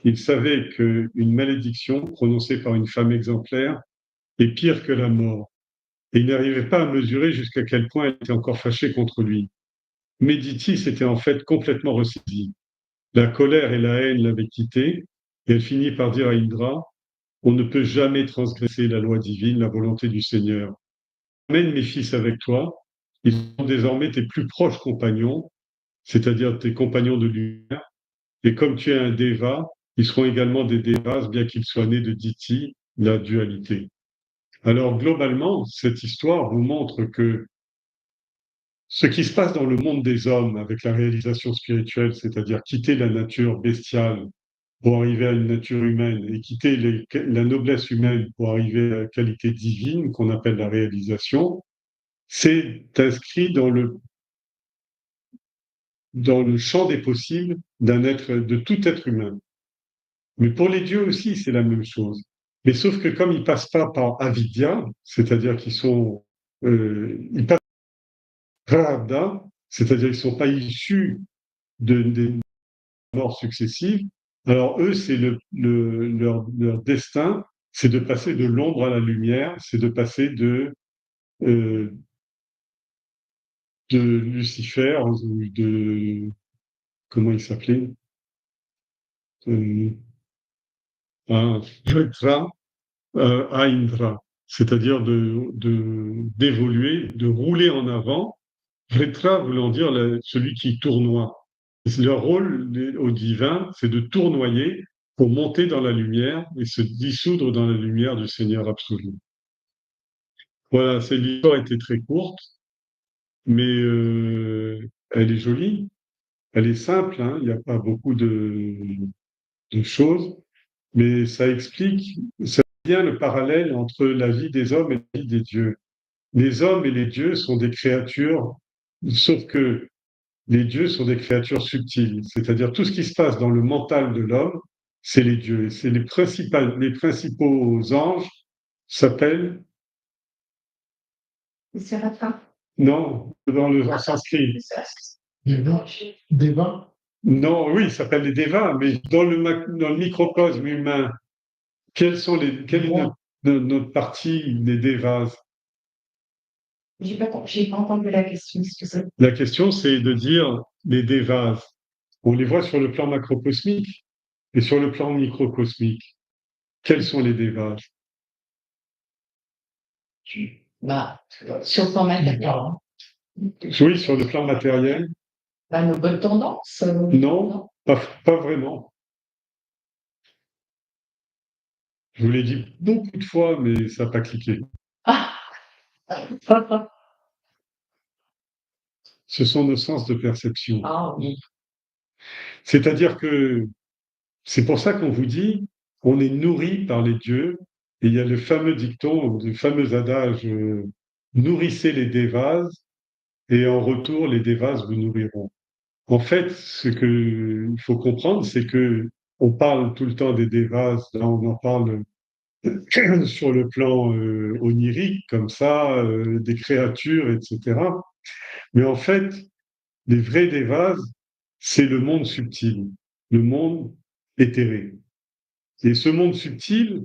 Il savait qu'une malédiction prononcée par une femme exemplaire est pire que la mort, et il n'arrivait pas à mesurer jusqu'à quel point elle était encore fâchée contre lui. Méditi s'était en fait complètement ressaisie. La colère et la haine l'avaient quitté, et elle finit par dire à Indra, on ne peut jamais transgresser la loi divine, la volonté du Seigneur. Amène mes fils avec toi, ils sont désormais tes plus proches compagnons, c'est-à-dire tes compagnons de lumière, et comme tu es un Deva, ils seront également des Devas, bien qu'ils soient nés de Diti, la dualité. Alors, globalement, cette histoire vous montre que ce qui se passe dans le monde des hommes avec la réalisation spirituelle, c'est-à-dire quitter la nature bestiale pour arriver à une nature humaine et quitter la noblesse humaine pour arriver à la qualité divine qu'on appelle la réalisation, c'est inscrit dans le champ des possibles de tout être humain. Mais pour les dieux aussi, c'est la même chose. Mais sauf que comme ils passent pas par avidya, c'est-à-dire ils passent par prarabdha, c'est-à-dire qu'ils sont pas issus des morts successives. Alors eux, c'est leur destin, c'est de passer de l'ombre à la lumière, c'est de passer euh, de Lucifer ou comment il s'appelait, euh, à Vetra, à Indra, c'est-à-dire d'évoluer, de rouler en avant. Vetra voulant dire celui qui tournoie. Leur rôle au divin, c'est de tournoyer pour monter dans la lumière et se dissoudre dans la lumière du Seigneur absolu. Voilà, c'est l'histoire était très courte, mais elle est jolie, elle est simple, hein, il n'y a pas beaucoup de choses, mais ça explique bien le parallèle entre la vie des hommes et la vie des dieux. Les hommes et les dieux sont des créatures, sauf que les dieux sont des créatures subtiles, c'est-à-dire tout ce qui se passe dans le mental de l'homme, c'est les dieux. Et c'est les principaux anges s'appellent, non, dans le en sanskrit. Deva. Non, oui, ils s'appellent les devas, mais dans le microcosme humain, quelle est notre partie des devas? J'ai pas entendu la question, excusez. La question, c'est de dire les devas. On les voit sur le plan macrocosmique et sur le plan microcosmique. Quels sont les devas? Bah, sur le plan matériel, hein. Oui, sur le plan matériel. Bah, nos bonnes tendances. Non, pas vraiment. Je vous l'ai dit beaucoup de fois, mais ça n'a pas cliqué. Ah, Ce sont nos sens de perception. ah oui. C'est-à-dire que c'est pour ça qu'on vous dit, on est nourri par les dieux. Et il y a le fameux dicton, le fameux adage, nourrissez les devas et en retour, les devas vous nourriront. En fait, ce qu'il faut comprendre, c'est que on parle tout le temps des devas, là on en parle sur le plan onirique, comme ça, des créatures, etc. Mais en fait, les vrais devas, c'est le monde subtil, le monde éthéré. Et ce monde subtil,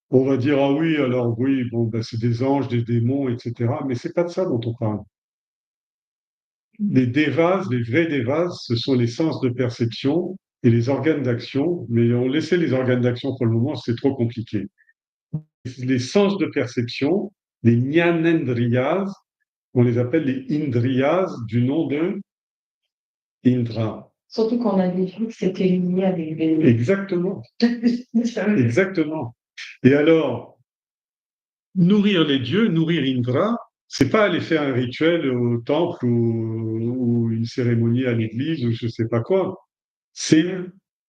on va dire, ah oui, alors oui, bon, ben, c'est des anges, des démons, etc. Mais c'est pas de ça dont on parle. Les devas, les vrais devas, ce sont les sens de perception et les organes d'action, mais on laissait les organes d'action pour le moment, c'est trop compliqué. Les sens de perception, les jnanendriyas, on les appelle les indriyas du nom de Indra. Surtout qu'on a dit que c'était lié avec les... Exactement, exactement. Et alors, nourrir les dieux, nourrir Indra, c'est pas aller faire un rituel au temple ou une cérémonie à l'église ou je sais pas quoi. C'est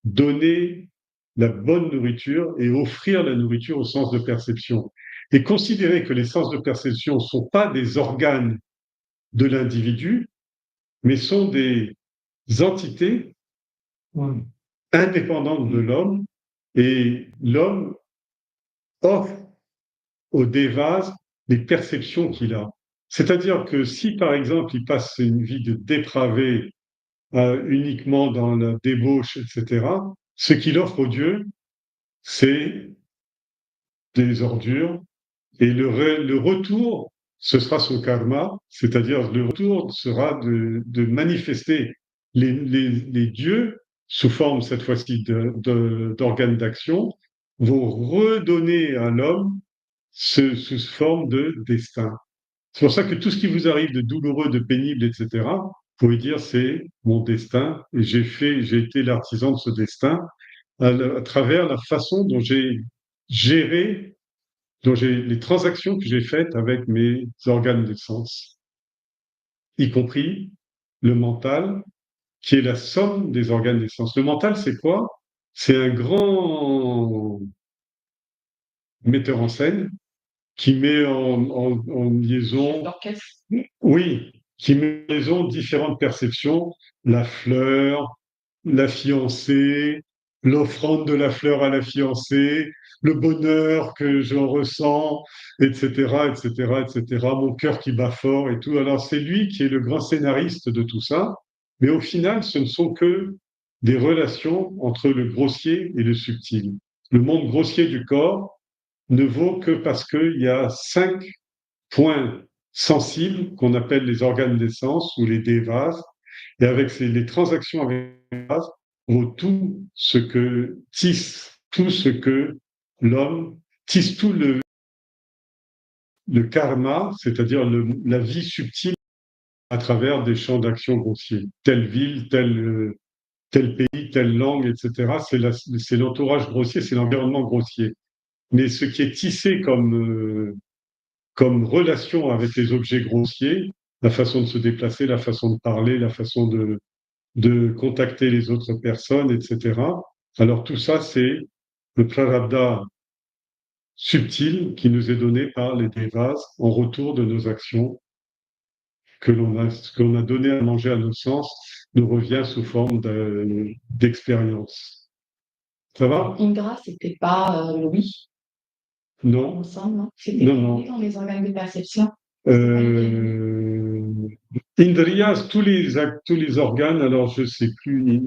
donner la bonne nourriture et offrir la nourriture au sens de perception. Et considérer que les sens de perception ne sont pas des organes de l'individu, mais sont des entités indépendantes de l'homme, et l'homme offre au devas les perceptions qu'il a. C'est-à-dire que si, par exemple, il passe une vie de dépravé uniquement dans la débauche, etc., ce qu'il offre aux dieux, c'est des ordures, et le retour, ce sera son karma, c'est-à-dire le retour sera de manifester les dieux, sous forme cette fois-ci d'organes d'action, vont redonner à l'homme sous forme de destin. C'est pour ça que tout ce qui vous arrive de douloureux, de pénible, etc., vous pouvez dire c'est mon destin et j'ai été l'artisan de ce destin à travers la façon dont j'ai géré, dont j'ai les transactions que j'ai faites avec mes organes de sens, y compris le mental, qui est la somme des organes des sens. Le mental, c'est quoi? C'est un grand metteur en scène qui met en liaison, oui, qui met en liaison différentes perceptions, la fleur, la fiancée, l'offrande de la fleur à la fiancée, le bonheur que j'en ressens, etc., etc., etc., mon cœur qui bat fort et tout. Alors c'est lui qui est le grand scénariste de tout ça, mais au final, ce ne sont que des relations entre le grossier et le subtil. Le monde grossier du corps ne vaut que parce qu'il y a 5 points sensibles qu'on appelle les organes d'essence ou les devas, et avec les transactions avec les devas, vaut tout ce que l'homme tisse, tout le karma, c'est-à-dire la vie subtile à travers des champs d'action grossiers. Telle ville, tel pays, telle langue, etc. C'est l'entourage grossier, c'est l'environnement grossier. Mais ce qui est tissé comme relation avec les objets grossiers, la façon de se déplacer, la façon de parler, la façon de contacter les autres personnes, etc. Alors tout ça, c'est le prarabdha subtil qui nous est donné par les devas en retour de nos actions ce qu'on a donné à manger à nos sens nous revient sous forme d'expérience. Ça va? Indra, c'était pas Louis, Non. ensemble, non? C'était Non. dans les organes de perception. Indriyas, tous les organes, alors je sais plus.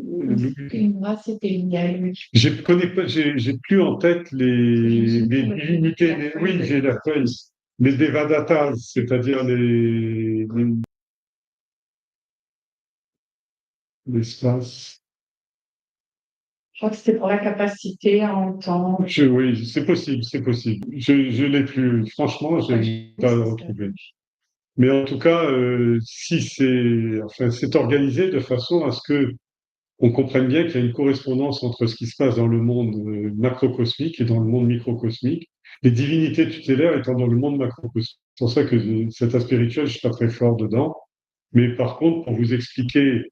Indra, c'était lié. Je connais pas, j'ai plus en tête les divinités. Oui, j'ai la feuille. Les devadatas, c'est-à-dire l'espace. Je crois que c'était pour la capacité à entendre. Oui, c'est possible, c'est possible. Je l'ai plus. Franchement, je n'ai pas retrouvé. Mais en tout cas, si c'est organisé de façon à ce que on comprenne bien qu'il y a une correspondance entre ce qui se passe dans le monde macrocosmique et dans le monde microcosmique. Les divinités tutélaires étant dans le monde macrocosmique. C'est pour ça que cet aspect spirituel, je suis pas très fort dedans. Mais par contre, pour vous expliquer,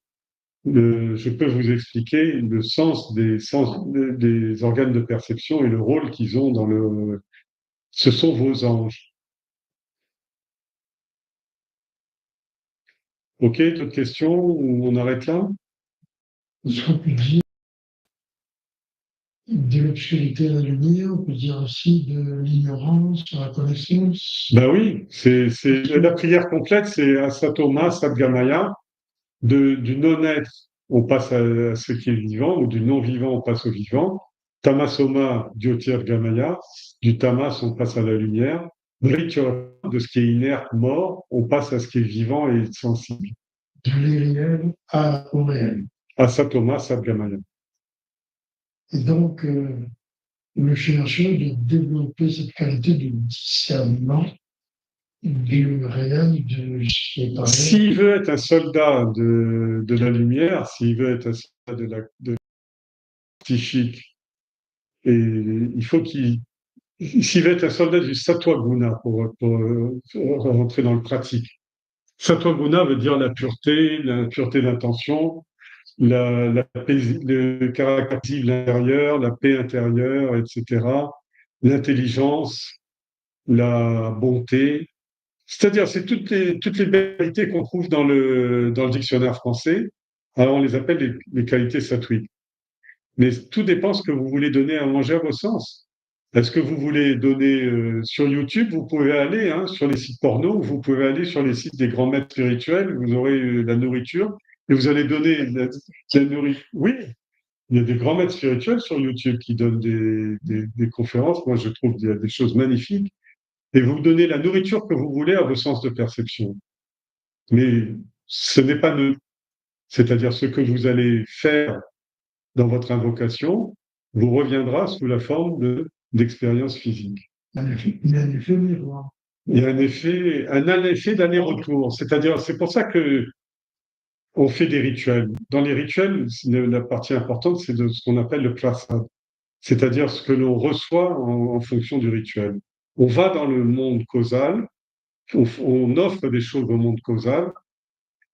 je peux vous expliquer le sens des organes de perception et le rôle qu'ils ont dans le. Ce sont vos anges. Ok, d'autres questions ou on arrête là? Ce qu'on peut dire de l'obscurité à la lumière, on peut dire aussi de l'ignorance à la connaissance. Ben oui, c'est la prière complète, c'est Asatoma, Sadgamaya, du non-être, on passe à ce qui est vivant, ou du non-vivant, on passe au vivant. Tamasoma, Jyotirgamaya, du tamas, on passe à la lumière. Mrityur, de ce qui est inerte, mort, on passe à ce qui est vivant et sensible. De l'irréel au réel. Asatoma, Sadgamaya. Et donc, le chercheur de développer cette qualité de discernement du réel, de ce qui est pareil. S'il veut être un soldat de la lumière, s'il veut être un soldat de psychique, et il faut s'il veut être un soldat du Sattva-guna pour rentrer dans le pratique. Sattva-guna veut dire la pureté d'intention, le caractère de l'intérieur, la paix intérieure, etc., l'intelligence, la bonté. C'est-à-dire, c'est toutes les belles qualités qu'on trouve dans le dictionnaire français. Alors, on les appelle les qualités sattviques. Mais tout dépend ce que vous voulez donner à manger à vos sens. Est-ce que vous voulez donner sur YouTube, vous pouvez aller sur les sites porno, vous pouvez aller sur les sites des grands maîtres spirituels, vous aurez la nourriture et vous allez donner la nourriture. Oui, il y a des grands maîtres spirituels sur YouTube qui donnent des conférences. Moi, je trouve qu'il y a des choses magnifiques. Et vous donnez la nourriture que vous voulez à vos sens de perception. Mais ce n'est pas neutre. C'est-à-dire ce que vous allez faire dans votre invocation vous reviendra sous la forme d'expérience physique. Il y a un effet miroir. Il y a un effet d'aller-retour. C'est-à-dire, c'est pour ça que on fait des rituels. Dans les rituels, la partie importante, c'est de ce qu'on appelle le prasad, c'est-à-dire ce que l'on reçoit en fonction du rituel. On va dans le monde causal, on offre des choses au monde causal,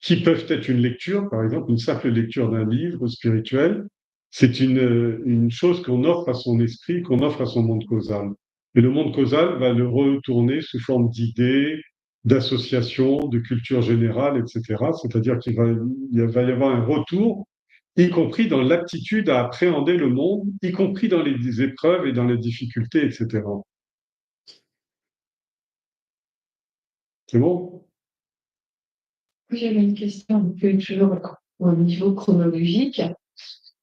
qui peuvent être une lecture, par exemple, une simple lecture d'un livre spirituel, c'est une chose qu'on offre à son esprit, qu'on offre à son monde causal. Et le monde causal va le retourner sous forme d'idées, d'associations, de culture générale, etc. C'est-à-dire il va y avoir un retour, y compris dans l'aptitude à appréhender le monde, y compris dans les épreuves et dans les difficultés, etc. C'est bon? Oui, j'avais une question un peu toujours au niveau chronologique.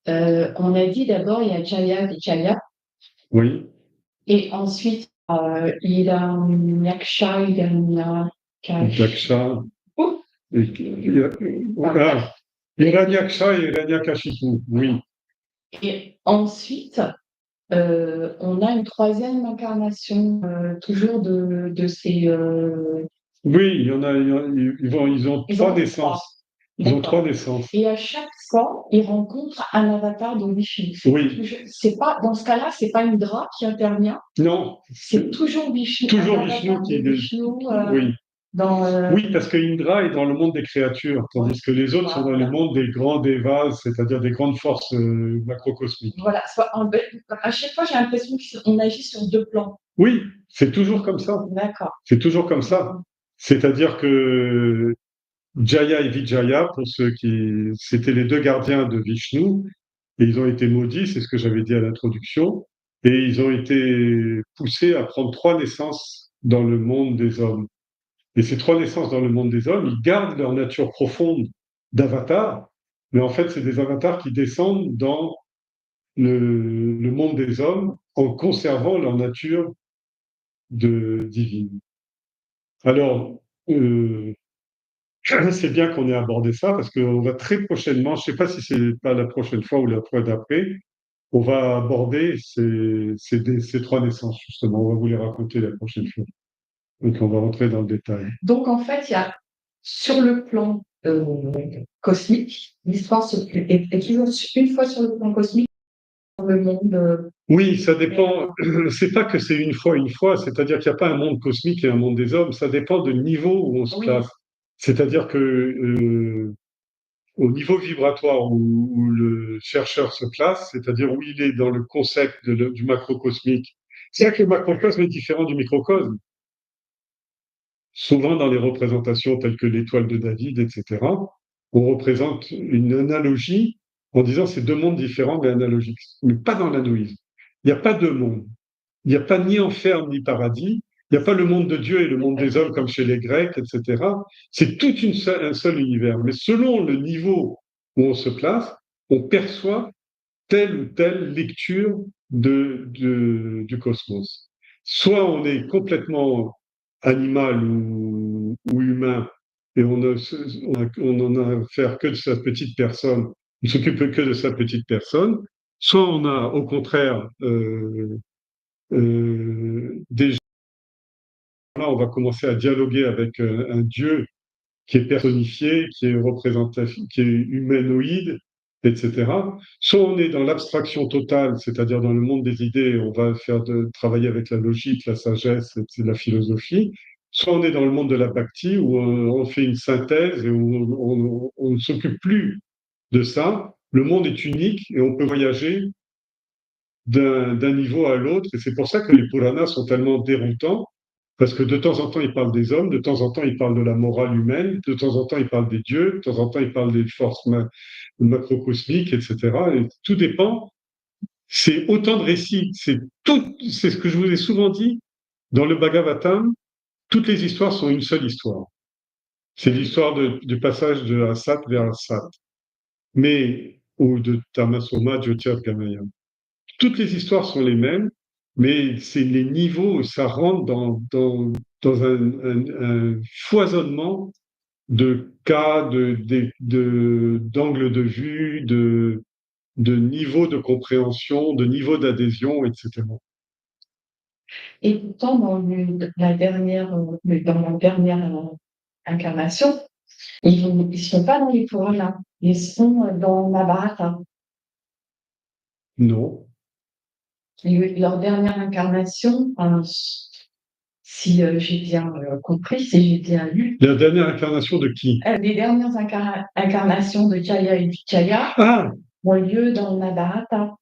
On a dit d'abord, il y a Jaya Vichaya. Oui. Et ensuite, Hiranyaksha, Daksha. Hiranyaksha et Hiranyakashipu, oui. Et ensuite, on a une troisième incarnation, toujours de ces. Oui, il y en a, ils ont trois naissances. Ils ont D'accord. 3 naissances. Et à chaque fois, ils rencontrent un avatar de Vishnu. Oui. C'est pas, dans ce cas-là, c'est pas Indra qui intervient, Non, c'est toujours Vishnu. toujours un Vishnu avatar qui de Vishnu oui. dans. Oui, parce que Indra est dans le monde des créatures, tandis que les autres sont dans le monde des grands devas, c'est-à-dire des grandes forces macrocosmiques. Voilà. À chaque fois, j'ai l'impression qu'on agit sur deux plans. Oui, c'est toujours comme ça. D'accord. C'est toujours comme ça. C'est-à-dire que Jaya et Vijaya, pour ceux qui, c'était les deux gardiens de Vishnu, et ils ont été maudits, c'est ce que j'avais dit à l'introduction, et ils ont été poussés à prendre 3 naissances dans le monde des hommes. Et ces 3 naissances dans le monde des hommes, ils gardent leur nature profonde d'avatar, mais en fait, c'est des avatars qui descendent dans le monde des hommes en conservant leur nature de divine. Alors, c'est bien qu'on ait abordé ça parce qu'on va très prochainement, je ne sais pas si c'est pas la prochaine fois ou la fois d'après, on va aborder ces 3 naissances, justement. On va vous les raconter la prochaine fois. Donc, on va rentrer dans le détail. Donc, en fait, il y a, sur le plan cosmique, l'histoire est toujours une fois sur le plan cosmique, dans le monde. Oui, ça dépend. C'est pas que c'est une fois, c'est-à-dire qu'il n'y a pas un monde cosmique et un monde des hommes. Ça dépend du niveau où on se place. C'est-à-dire que au niveau vibratoire où le chercheur se place, c'est-à-dire où il est dans le concept du macrocosmique. C'est vrai que le macrocosme est différent du microcosme. Souvent dans les représentations telles que l'étoile de David, etc., on représente une analogie en disant c'est deux mondes différents mais analogiques, mais pas dans l'anoïsme. Il n'y a pas deux mondes. Il n'y a pas ni enfer ni paradis. Il n'y a pas le monde de Dieu et le monde des hommes comme chez les Grecs, etc. C'est tout un seul univers. Mais selon le niveau où on se place, on perçoit telle ou telle lecture du cosmos. Soit on est complètement animal ou humain et on en a affaire que de sa petite personne, on ne s'occupe que de sa petite personne, soit on a au contraire déjà là on va commencer à dialoguer avec un Dieu qui est personnifié, qui est représentatif, qui est humanoïde, etc. Soit on est dans l'abstraction totale, c'est-à-dire dans le monde des idées, on va travailler avec la logique, la sagesse, et la philosophie. Soit on est dans le monde de la bhakti, où on fait une synthèse et où on ne s'occupe plus de ça. Le monde est unique et on peut voyager d'un niveau à l'autre. Et c'est pour ça que les Puranas sont tellement déroutants, parce que de temps en temps, ils parlent des hommes, de temps en temps, ils parlent de la morale humaine, de temps en temps, ils parlent des dieux, de temps en temps, ils parlent des forces macrocosmiques, etc. Et tout dépend. C'est autant de récits. C'est ce que je vous ai souvent dit. Dans le Bhagavatam, toutes les histoires sont une seule histoire. C'est l'histoire du passage de Asat vers Asat. Ou de Tamasoma, Jyotirgamaya. Toutes les histoires sont les mêmes, mais c'est les niveaux où ça rentre dans un foisonnement de cas, d'angles de vue, de niveaux de compréhension, de niveaux d'adhésion, etc. Et pourtant, dans la dernière incarnation, ils ne sont pas dans les Puranas, ils sont dans Mahabharata. Non. Leur dernière incarnation, si j'ai bien compris, si j'ai bien lu. La dernière incarnation de qui? Les dernières incarnations de Jaya et Vijaya ont lieu dans le Mahabharata.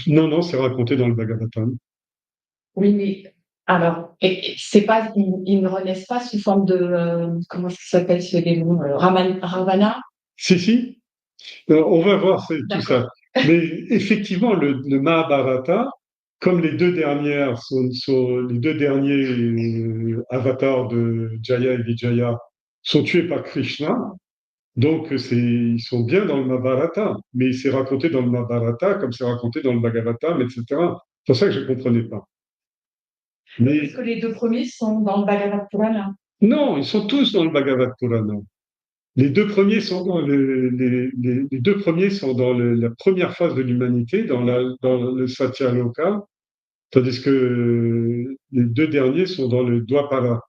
Non, c'est raconté dans le Bhagavatam. Oui, mais alors, c'est pas, ils ne renaissent pas sous forme de, comment ça s'appelle ce démon, Ravana? Si. On va voir tout ça. Mais effectivement, le Mahabharata, comme les deux dernières les deux derniers avatars de Jaya et Vijaya sont tués par Krishna, donc ils sont bien dans le Mahabharata, mais c'est raconté dans le Mahabharata comme c'est raconté dans le Bhagavatam, etc. C'est pour ça que je ne comprenais pas. Est-ce que les deux premiers sont dans le Bhagavad Purana? Non, ils sont tous dans le Bhagavad Purana. Les deux premiers sont dans les deux premiers sont dans la première phase de l'humanité, dans le Satyaloka, tandis que les deux derniers sont dans le Dwapara.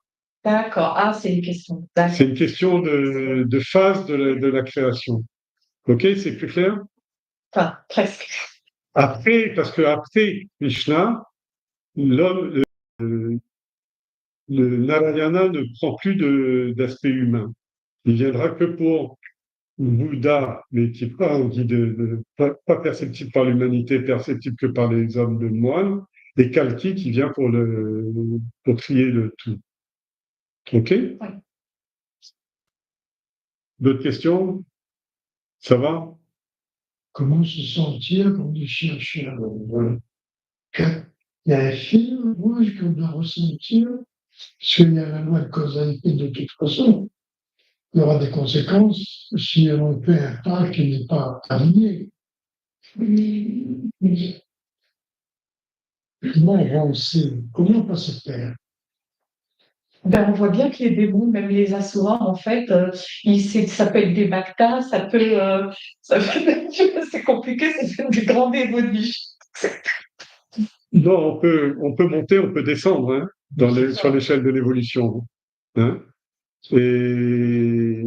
D'accord. Ah, c'est une question. C'est D'accord. une question de phase de la création. OK, c'est plus clair? Enfin, presque. Après, parce qu'après Krishna, l'homme, le Narayana ne prend plus d'aspect humain. Il viendra que pour Bouddha, mais qui n'est pas guide, pas perceptible par l'humanité, perceptible que par les hommes de moine, et Kalki qui vient pour trier le tout. OK? Oui. D'autres questions? Ça va? Comment se sentir quand on est chercheur? Voilà. Il y a un film, moi, qu'on doit ressentir, parce qu'il y a la loi de causalité de toute façon. Il y aura des conséquences si on fait un pas qui n'est pas aligné. Comment avancer? Comment pas se perdre? Ben, on voit bien que les démons, même les asuras, en fait, ça peut être des bhaktas, c'est compliqué, c'est des grands dévots. Non, on peut monter, on peut descendre hein, sur l'échelle de l'évolution. Hein. Et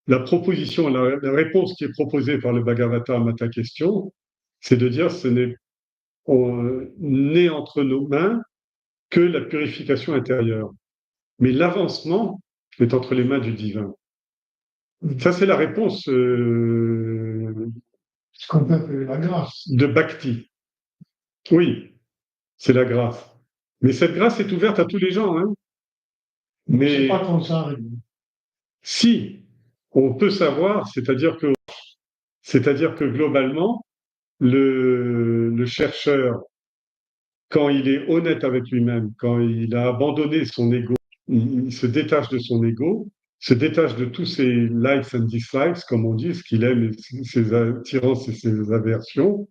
la proposition, la réponse qui est proposée par le Bhagavatam à ta question, c'est de dire ce n'est entre nos mains que la purification intérieure. Mais l'avancement est entre les mains du divin. Ça, c'est la réponse Ce qu'on peut appeler la grâce. de Bhakti. Oui, c'est la grâce. Mais cette grâce est ouverte à tous les gens. Hein. Mais c'est pas comme ça arrive. si on peut savoir, c'est-à-dire que globalement, le chercheur, quand il est honnête avec lui-même, quand il a abandonné son ego, il se détache de son ego, se détache de tous ses likes and dislikes, comme on dit, ce qu'il aime, ses attirances et ses aversions.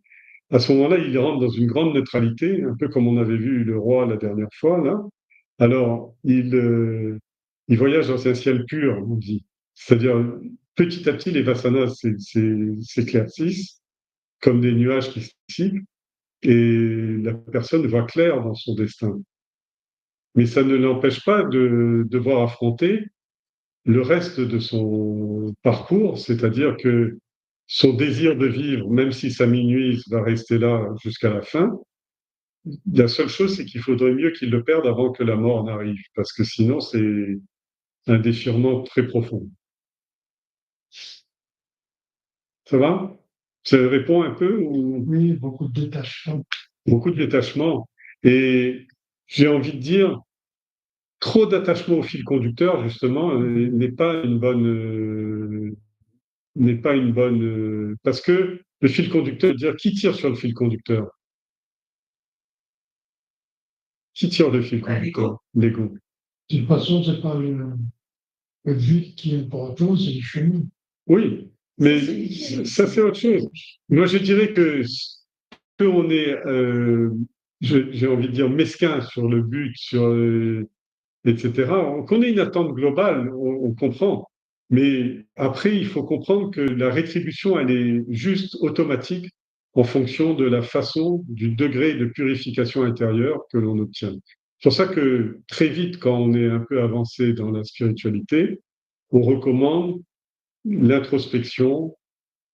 À ce moment-là, il rentre dans une grande neutralité, un peu comme on avait vu le roi la dernière fois, là. Alors, il voyage dans un ciel pur, on dit. C'est-à-dire, petit à petit, les vasanas s'éclaircissent comme des nuages qui se dissipent et la personne voit clair dans son destin. Mais ça ne l'empêche pas de devoir affronter le reste de son parcours, c'est-à-dire que son désir de vivre, même si ça minuise, va rester là jusqu'à la fin. La seule chose, c'est qu'il faudrait mieux qu'il le perde avant que la mort n'arrive, parce que sinon, c'est un déchirement très profond. Ça va? Ça répond un peu ou... Oui, beaucoup de détachement. Beaucoup de détachement. Et j'ai envie de dire, trop d'attachement au fil conducteur, justement, n'est pas une bonne parce que le fil conducteur, dire qui tire sur le fil conducteur? Qui tire le fil conducteur? L'ego. De toute façon, c'est pas le but qui est important, c'est le chemin. Oui, mais ça c'est autre chose. Moi, je dirais que on est, j'ai envie de dire mesquin sur le but, etc. Qu'on ait une attente globale, on comprend. Mais après, il faut comprendre que la rétribution, elle est juste automatique en fonction de la façon, du degré de purification intérieure que l'on obtient. C'est pour ça que très vite, quand on est un peu avancé dans la spiritualité, on recommande l'introspection,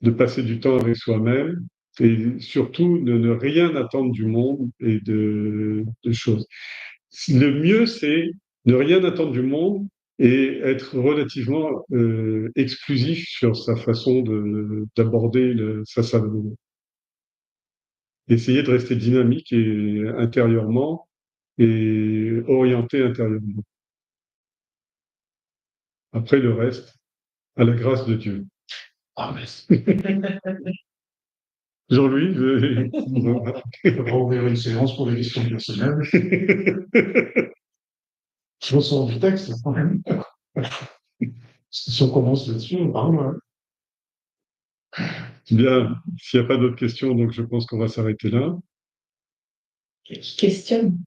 de passer du temps avec soi-même et surtout de ne rien attendre du monde et de choses. Le mieux, c'est ne rien attendre du monde et être relativement exclusif sur sa façon d'aborder sa salle. Essayer de rester dynamique et intérieurement et orienté intérieurement. Après le reste, à la grâce de Dieu. Amen. Jean-Louis, On va ouvrir une séance pour les questions personnelles. Je ressens du texte, quand même. Si on commence là-dessus, on parle. Bien, s'il n'y a pas d'autres questions, donc je pense qu'on va s'arrêter là. Question.